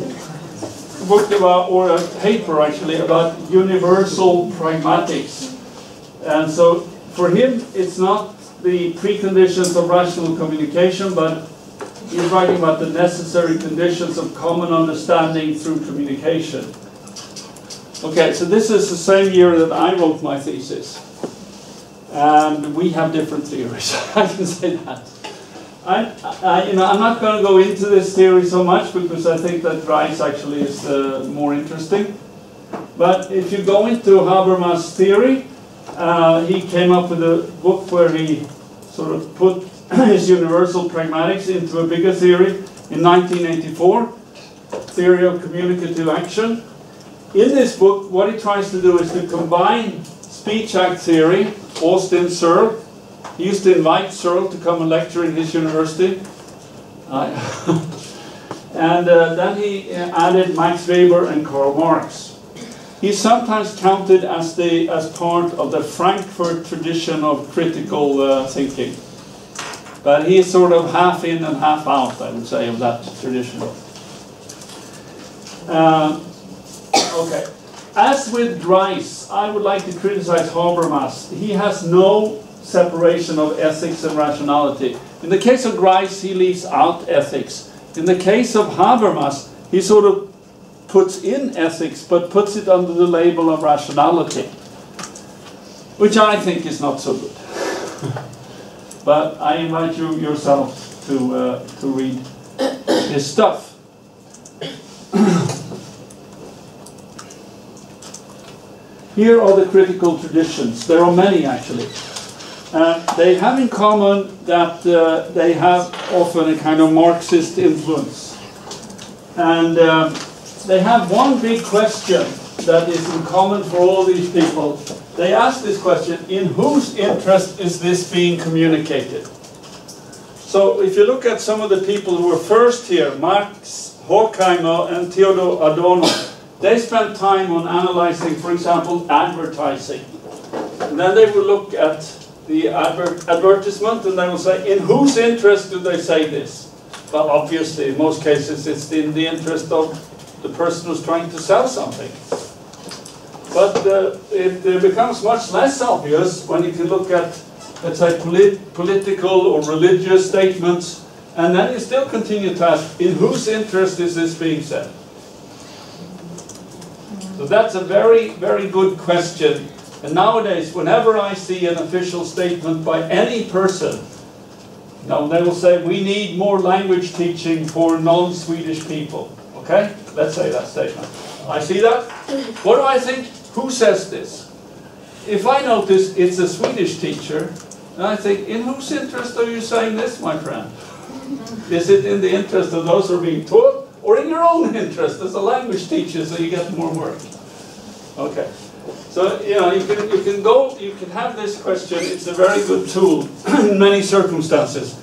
a book about, or a paper actually, about universal pragmatics. And so for him, it's not the preconditions of rational communication, but he's writing about the necessary conditions of common understanding through communication. Okay, so this is the same year that I wrote my thesis. And we have different theories, I can say that. I'm not going to go into this theory so much because I think that Rice actually is more interesting. But if you go into Habermas' theory, he came up with a book where he sort of put his universal pragmatics into a bigger theory in 1984, Theory of Communicative Action. In this book, what he tries to do is to combine speech act theory, Austin Searle. He used to invite Searle to come and lecture in his university. And then he added Max Weber and Karl Marx. He's sometimes counted as part of the Frankfurt tradition of critical thinking. But he is sort of half in and half out, I would say, of that tradition. Okay. As with Grice, I would like to criticize Habermas. He has no separation of ethics and rationality. In the case of Grice, he leaves out ethics. In the case of Habermas, he sort of puts in ethics, but puts it under the label of rationality, which I think is not so good. But I invite you yourself to read his stuff. Here are the critical traditions. There are many, actually. They have in common that they have often a kind of Marxist influence. And they have one big question that is in common for all these people. They ask this question, in whose interest is this being communicated? So if you look at some of the people who were first here, Marx, Horkheimer, and Theodor Adorno, they spent time on analyzing, for example, advertising. And then they will look at the advertisement and they will say, in whose interest do they say this? Well, obviously, in most cases, it's in the interest of the person who's trying to sell something. But it becomes much less obvious when you can look at, let's say, political or religious statements, and then you still continue to ask, in whose interest is this being said? So that's a very, very good question. And nowadays, whenever I see an official statement by any person, they will say, we need more language teaching for non-Swedish people. Okay? Let's say that statement. I see that. What do I think? Who says this? if I notice it's a Swedish teacher, and I think, in whose interest are you saying this, my friend? Is it in the interest of those who are being taught, or in your own interest as a language teacher, so you get more work? Okay. So, you know, you can have this question. It's a very good tool in many circumstances.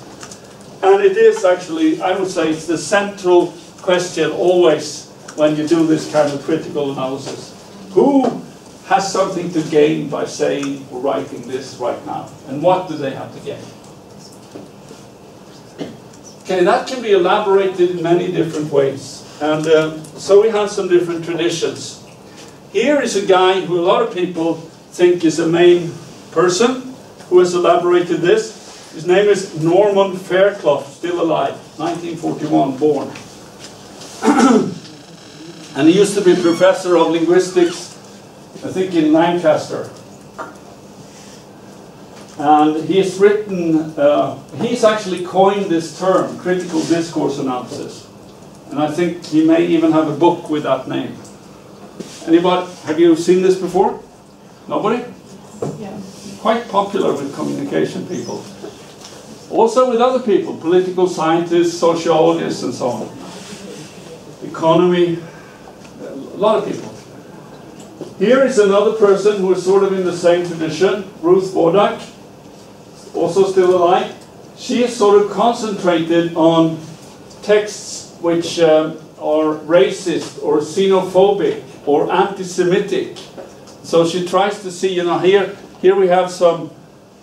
And it is actually, I would say, it's the central question always when you do this kind of critical analysis. Who has something to gain by saying or writing this right now? And what do they have to gain? Okay, that can be elaborated in many different ways. And so we have some different traditions. Here is a guy who a lot of people think is a main person who has elaborated this. His name is Norman Fairclough, still alive, 1941 born. And he used to be professor of linguistics, I think in Lancaster. And he's written, he's actually coined this term, critical discourse analysis. And I think he may even have a book with that name. Anybody, have you seen this before? Nobody? Yeah. Quite popular with communication people. Also with other people, political scientists, sociologists and so on. Economy, a lot of people. Here is another person who is sort of in the same tradition, Ruth Wodak, also still alive. She is sort of concentrated on texts which are racist or xenophobic or anti-Semitic. So she tries to see, you know, here we have some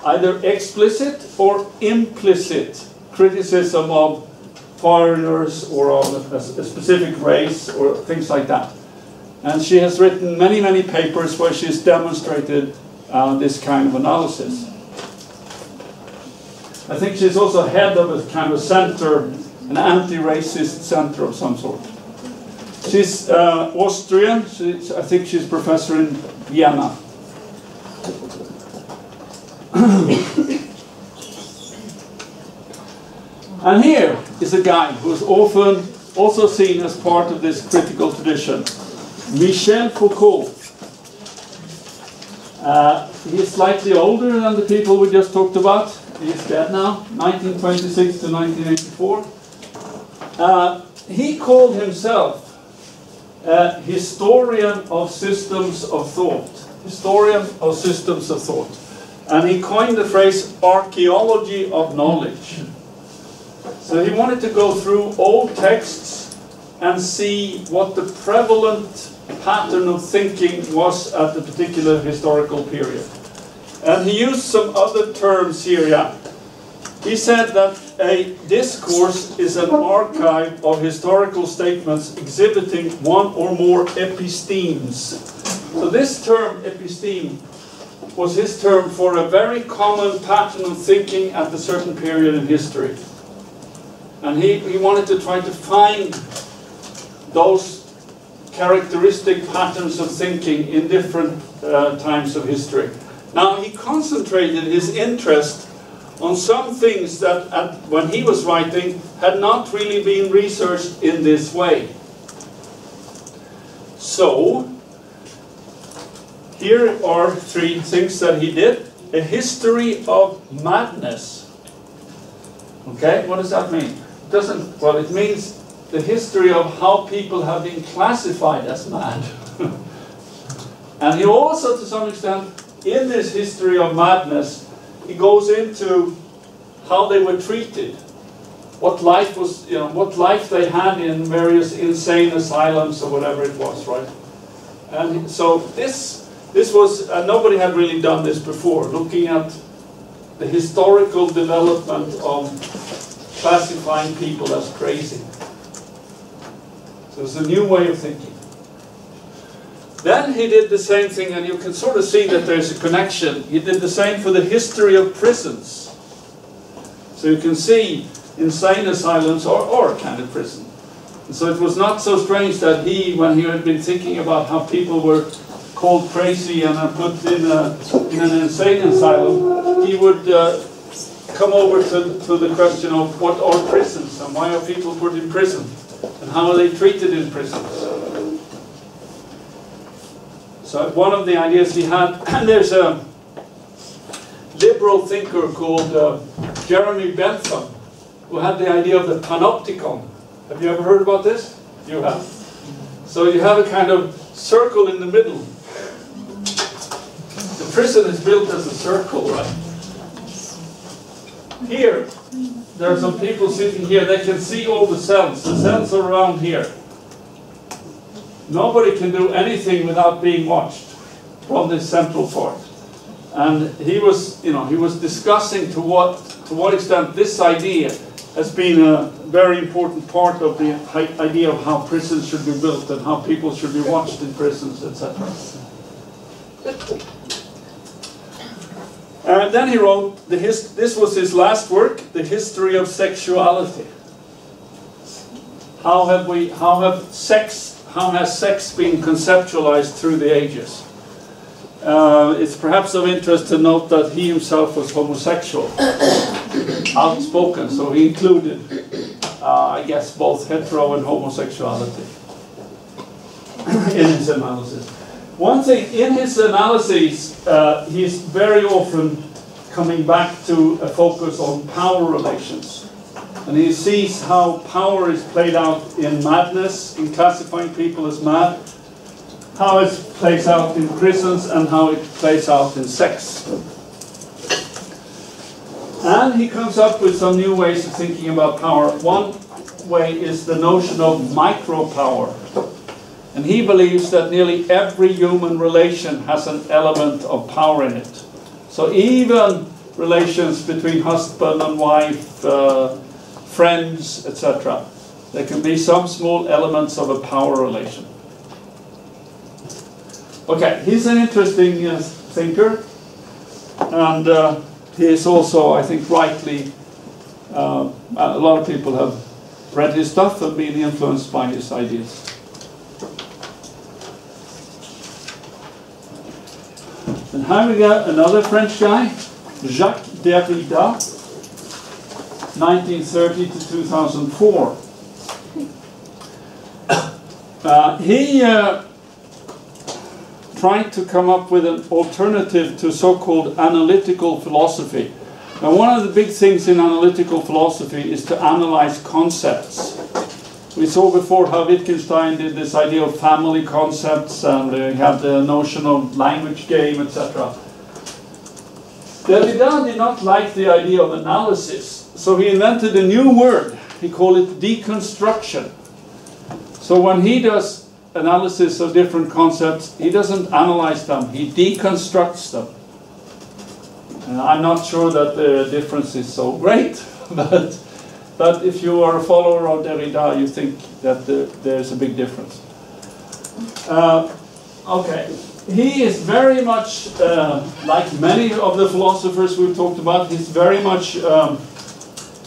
either explicit or implicit criticism of foreigners or of a specific race or things like that. And she has written many, many papers where she's demonstrated this kind of analysis. I think she's also head of a kind of center, an anti-racist center of some sort. She's Austrian. I think she's professor in Vienna. And here is a guy who is often also seen as part of this critical tradition, Michel Foucault. He is slightly older than the people we just talked about. He is dead now, 1926 to 1984. He called himself a historian of systems of thought. Historian of systems of thought. And he coined the phrase archaeology of knowledge. So he wanted to go through old texts and see what the prevalent pattern of thinking was at a particular historical period. And he used some other terms here, yeah. He said that a discourse is an archive of historical statements exhibiting one or more epistemes. So this term, episteme, was his term for a very common pattern of thinking at a certain period in history. And he wanted to try to find those characteristic patterns of thinking in different times of history. Now, he concentrated his interest on some things that, when he was writing, had not really been researched in this way. So, here are three things that he did. A history of madness. Okay, what does that mean? Well, it means the history of how people have been classified as mad. And he also, to some extent, in this history of madness, he goes into how they were treated, what life was, you know, what life they had in various insane asylums or whatever it was, right? And so this was, nobody had really done this before, looking at the historical development of classifying people as crazy. So it's a new way of thinking. Then he did the same thing, and you can sort of see that there's a connection. He did the same for the history of prisons. So you can see insane asylums or a kind of prison. And so it was not so strange that he, when he had been thinking about how people were called crazy and put in an insane asylum, he would come over to the question of what are prisons and why are people put in prison and how are they treated in prisons. So one of the ideas he had, and there's a liberal thinker called Jeremy Bentham, who had the idea of the panopticon. Have you ever heard about this? You have. So you have a kind of circle in the middle. The prison is built as a circle, right? Here, there are some people sitting here, they can see all the cells. The cells are around here. Nobody can do anything without being watched from this central part. And he was, he was discussing to what extent this idea has been a very important part of the idea of how prisons should be built and how people should be watched in prisons, etc. And then he wrote, this was his last work, The History of Sexuality. How has sex been conceptualized through the ages? It's perhaps of interest to note that he himself was homosexual, outspoken, so he included, I guess, both hetero and homosexuality in his analysis. One thing, in his analyses, he's very often coming back to a focus on power relations. And he sees how power is played out in madness, in classifying people as mad, how it plays out in prisons, and how it plays out in sex. And he comes up with some new ways of thinking about power. One way is the notion of micropower. And he believes that nearly every human relation has an element of power in it. So even relations between husband and wife, friends, etc., there can be some small elements of a power relation. Okay, he's an interesting thinker, and he is also, I think, rightly, a lot of people have read his stuff and been influenced by his ideas. And here we got another French guy, Jacques Derrida, 1930 to 2004. He tried to come up with an alternative to so-called analytical philosophy. Now, one of the big things in analytical philosophy is to analyze concepts. We saw before how Wittgenstein did this idea of family concepts, and he had the notion of language game, etc. Derrida did not like the idea of analysis, so he invented a new word. He called it deconstruction. So when he does analysis of different concepts, he doesn't analyze them, he deconstructs them. And I'm not sure that the difference is so great, but if you are a follower of Derrida, you think that there's a big difference. Okay, he is very much, like many of the philosophers we've talked about, he's very much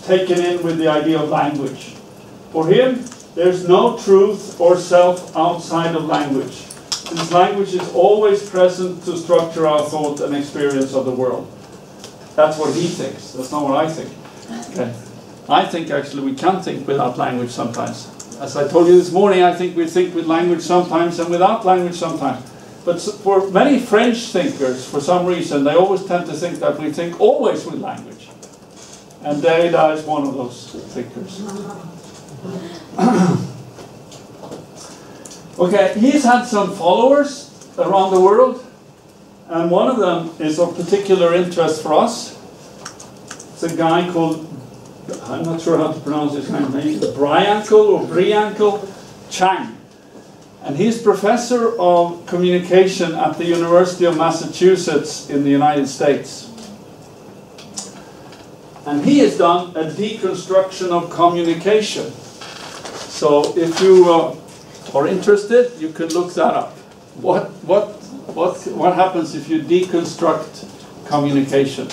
taken in with the idea of language. For him, there's no truth or self outside of language, since language is always present to structure our thought and experience of the world. That's what he thinks, that's not what I think. Okay. I think actually we can think without language sometimes. As I told you this morning, I think we think with language sometimes and without language sometimes. But for many French thinkers, for some reason, they always tend to think that we think always with language. And Derrida is one of those thinkers. Okay, he's had some followers around the world, and one of them is of particular interest for us. It's a guy called, I'm not sure how to pronounce his name, Briankel Chang. And he's professor of communication at the University of Massachusetts in the United States. And he has done a deconstruction of communication. So if you are interested, you can look that up. What happens if you deconstruct communication?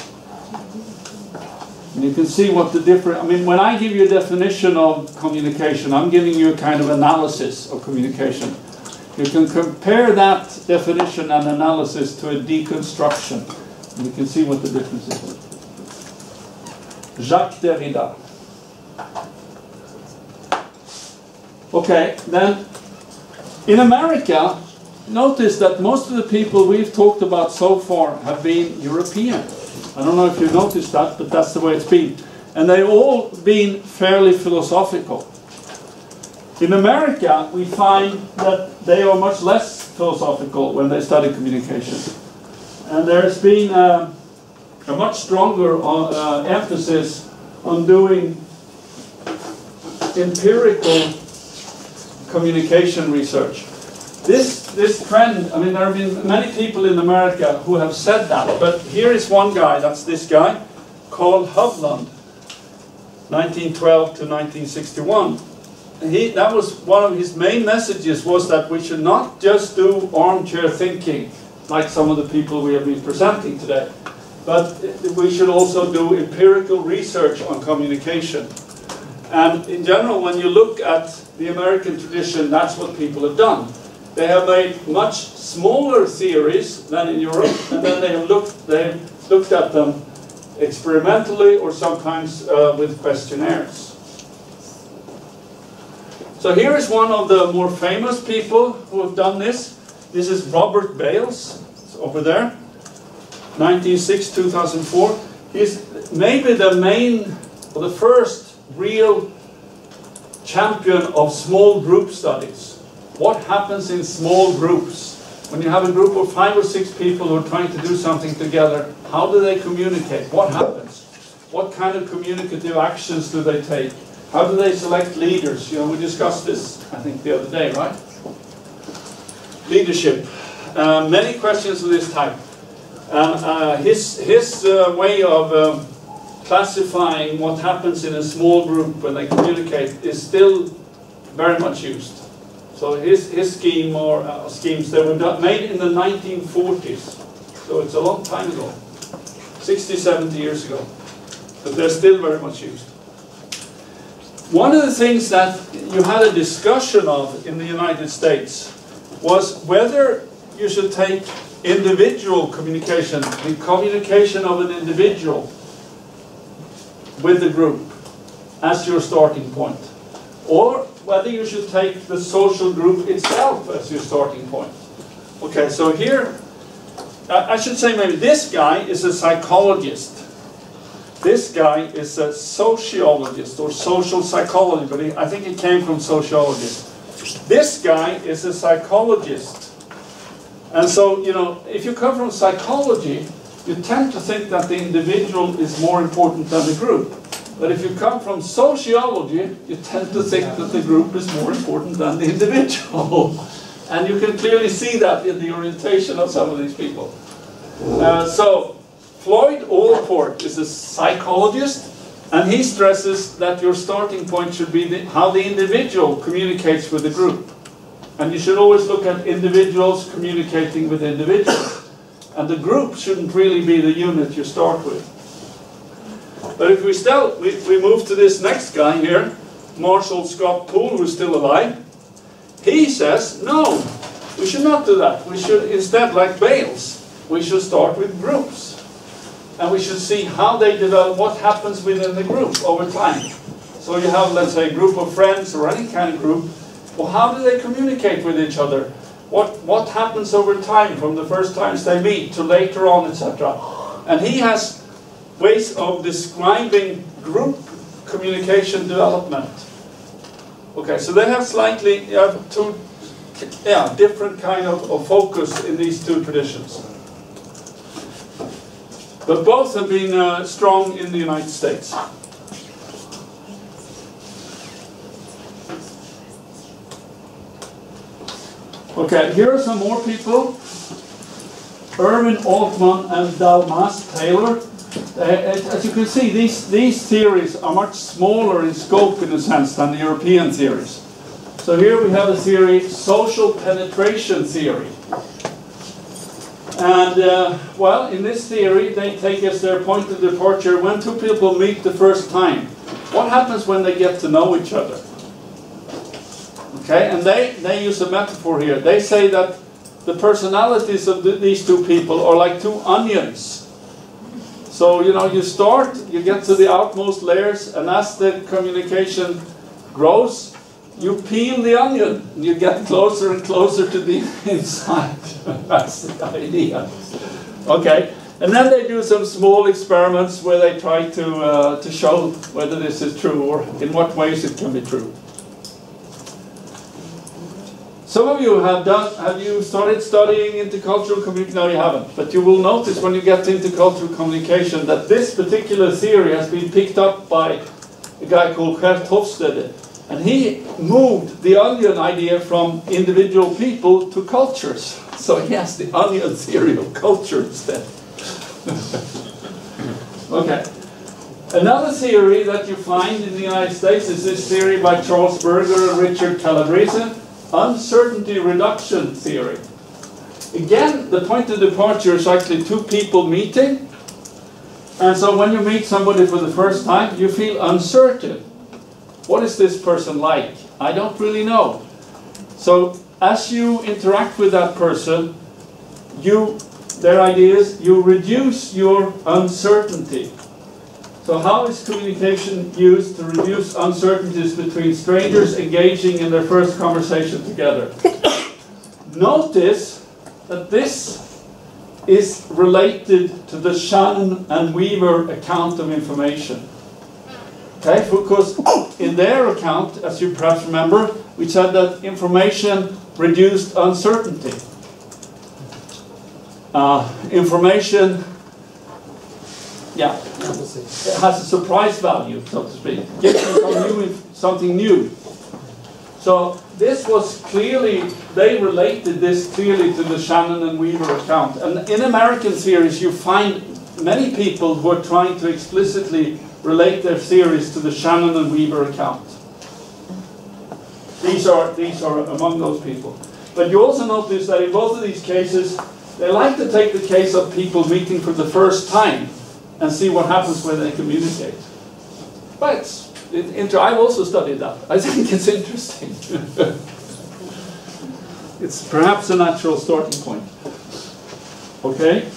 And you can see what the different, I mean, when I give you a definition of communication, I'm giving you a kind of analysis of communication. You can compare that definition and analysis to a deconstruction. And you can see what the difference is. Jacques Derrida. Okay, then in America, notice that most of the people we've talked about so far have been European. I don't know if you noticed that, but that's the way it's been. And they've all been fairly philosophical. In America, we find that they are much less philosophical when they study communication. And there's been a much stronger emphasis on doing empirical communication research. This trend, I mean, there have been many people in America who have said that, but here is one guy, that's this guy, called Hovland, 1912 to 1961. That was one of his main messages, was that we should not just do armchair thinking, like some of the people we have been presenting today, but we should also do empirical research on communication. And in general, when you look at the American tradition, that's what people have done. They have made much smaller theories than in Europe, and then they have looked at them experimentally or sometimes with questionnaires. So here is one of the more famous people who have done this. This is Robert Bales, it's over there, 1906-2004. He's maybe the main, or the first real champion of small group studies. What happens in small groups? When you have a group of 5 or 6 people who are trying to do something together, how do they communicate? What happens? What kind of communicative actions do they take? How do they select leaders? You know, we discussed this, I think, the other day, right? Leadership. Many questions of this type. His way of classifying what happens in a small group when they communicate is still very much used. So his scheme or schemes, they were made in the 1940s. So it's a long time ago, 60, 70 years ago. But they're still very much used. One of the things that you had a discussion of in the United States was whether you should take individual communication, the communication of an individual with the group as your starting point, or whether you should take the social group itself as your starting point. Okay, so here, I should say maybe this guy is a psychologist. This guy is a sociologist or social psychology, but I think he came from sociologist. This guy is a psychologist. And so, you know, if you come from psychology, you tend to think that the individual is more important than the group. But if you come from sociology, you tend to think that the group is more important than the individual. And you can clearly see that in the orientation of some of these people. So, Floyd Allport is a psychologist, and he stresses that your starting point should be how the individual communicates with the group. And you should always look at individuals communicating with individuals. And the group shouldn't really be the unit you start with. But if we move to this next guy here, Marshall Scott Poole, who's still alive, he says, no, we should not do that. We should instead, like Bales, we should start with groups. And we should see how they develop, what happens within the group over time. So you have, let's say, a group of friends or any kind of group. Well, how do they communicate with each other? What happens over time, from the first times they meet to later on, etc. And he has ways of describing group communication development. Okay, so they have slightly two different kind of focus in these two traditions. But both have been strong in the United States. Okay, here are some more people. Irvin Altman and Dalmas Taylor. As you can see, these theories are much smaller in scope, in a sense, than the European theories. So here we have a theory, social penetration theory. And, well, in this theory, they take as their point of departure when two people meet the first time. What happens when they get to know each other? Okay, and they use a metaphor here. They say that the personalities of these two people are like two onions. So, you know, you start, you get to the outmost layers, and as the communication grows, You peel the onion, and you get closer and closer to the inside. That's the idea. Okay, and then they do some small experiments where they try to show whether this is true or in what ways it can be true. Some of you have you started studying intercultural communication? No, you haven't. But you will notice when you get into intercultural communication that this particular theory has been picked up by a guy called Gert Hofstede. And he moved the onion idea from individual people to cultures. So he has the onion theory of culture instead. Okay. Another theory that you find in the United States is this theory by Charles Berger and Richard Calabrese, uncertainty reduction theory. Again, the point of departure is actually two people meeting. And so when you meet somebody for the first time, you feel uncertain. What is this person like? I don't really know. So as you interact with that person, their ideas, you reduce your uncertainty. So how is communication used to reduce uncertainties between strangers engaging in their first conversation together? Notice that this is related to the Shannon and Weaver account of information. Okay, because in their account, as you perhaps remember, we said that information reduced uncertainty. Information, it has a surprise value, so to speak. Gives you something new. So this was clearly, they related this clearly to the Shannon and Weaver account. And in American theories, you find many people who are trying to explicitly relate their theories to the Shannon and Weaver account. These are among those people. But you also notice that in both of these cases, they like to take the case of people meeting for the first time and see what happens when they communicate. But I've also studied that. I think it's interesting. It's perhaps a natural starting point. Okay?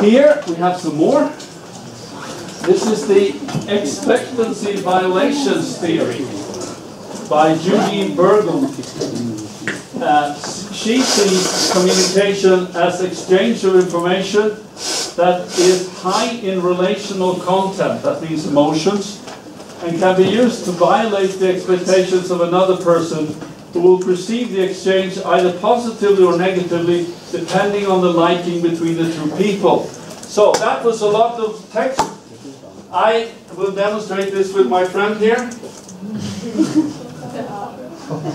Here we have some more. This is the expectancy violations theory by Judy Burgum. She sees communication as exchange of information that is high in relational content, that means emotions, and can be used to violate the expectations of another person who will perceive the exchange either positively or negatively, depending on the liking between the two people. So that was a lot of text. I will demonstrate this with my friend here.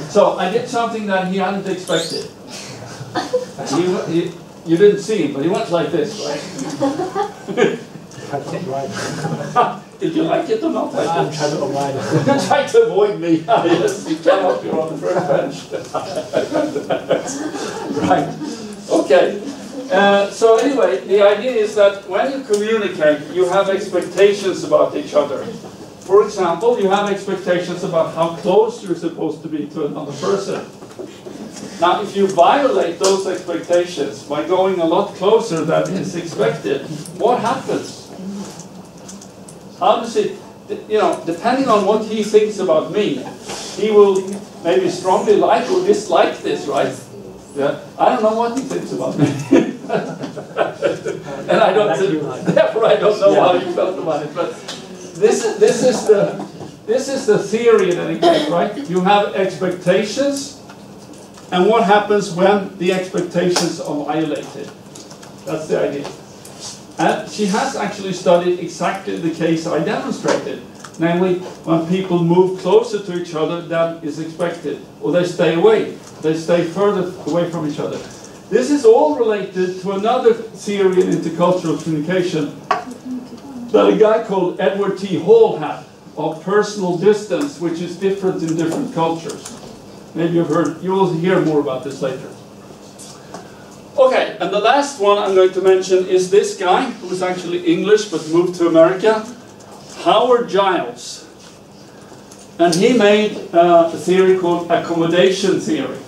So I did something that he hadn't expected. You didn't see him, but he went like this, right? Did you like it or not? I'm trying to avoid it. You're trying to avoid me. Yes, you cannot. You're on the first bench. Right. Okay. So anyway, the idea is that when you communicate, you have expectations about each other. For example, you have expectations about how close you're supposed to be to another person. Now, if you violate those expectations by going a lot closer than is expected, what happens? How does it, depending on what he thinks about me, he will maybe strongly like or dislike this, right? Yeah, I don't know what he thinks about me. And therefore I don't know how you felt about it. But this is the theory in any case, right? You have expectations, and what happens when the expectations are violated? That's the idea. And she has actually studied exactly the case I demonstrated, namely when people move closer to each other than is expected, or they stay away, they stay further away from each other. This is all related to another theory in intercultural communication that a guy called Edward T. Hall had, of personal distance, which is different in different cultures. Maybe you've heard, you will hear more about this later. Okay, and the last one I'm going to mention is this guy, who is actually English but moved to America, Howard Giles. And he made a theory called accommodation theory.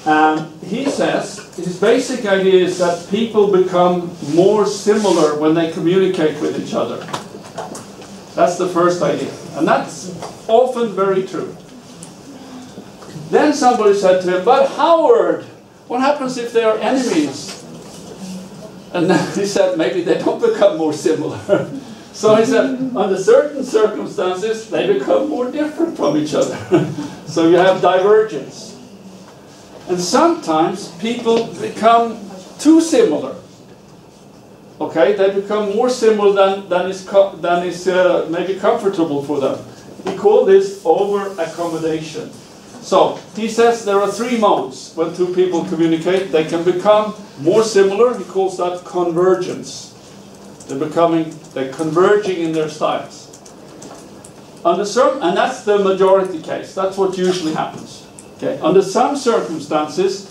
And he says, his basic idea is that people become more similar when they communicate with each other. That's the first idea. And that's often very true. Then somebody said to him, but Howard, what happens if they are enemies? And then he said, maybe they don't become more similar. So he said, under certain circumstances, they become more different from each other. So you have divergence. And sometimes people become too similar. Okay, they become more similar than is maybe comfortable for them. He called this over-accommodation. So he says there are three modes when two people communicate. They can become more similar. He calls that convergence. They're converging in their styles. And that's the majority case. That's what usually happens. Okay. Under some circumstances,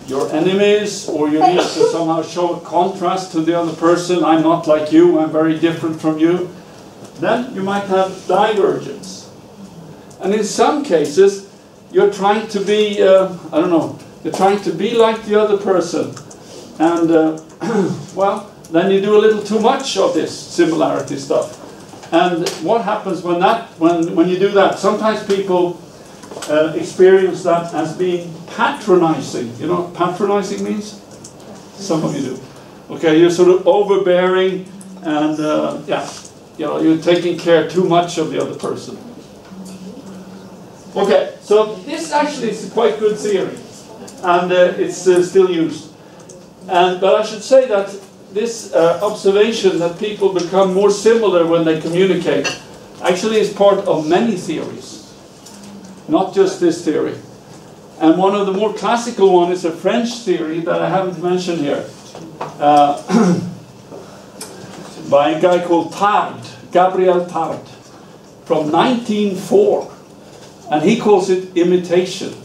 you're enemies, or you need to somehow show a contrast to the other person. I'm not like you, I'm very different from you. Then you might have divergence. And in some cases, you're trying to be, you're trying to be like the other person. And, well, then you do a little too much of this similarity stuff. And what happens when you do that? Sometimes people experience that as being patronizing. You know what patronizing means? Some of you do. Okay, you're sort of overbearing, and you're taking care too much of the other person. Okay, so this actually is a quite good theory, and it's still used. But I should say that this observation that people become more similar when they communicate actually is part of many theories, not just this theory. And one of the more classical ones is a French theory that I haven't mentioned here, by a guy called Tard, Gabriel Tard, from 1904, and he calls it imitation.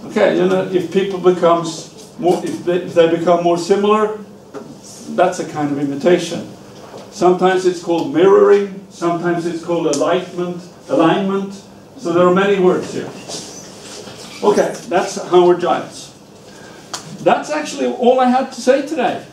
Okay, you know, if people if they become more similar, that's a kind of imitation. Sometimes it's called mirroring, sometimes it's called alignment. So there are many words here. Okay, that's Howard Giles. That's actually all I had to say today.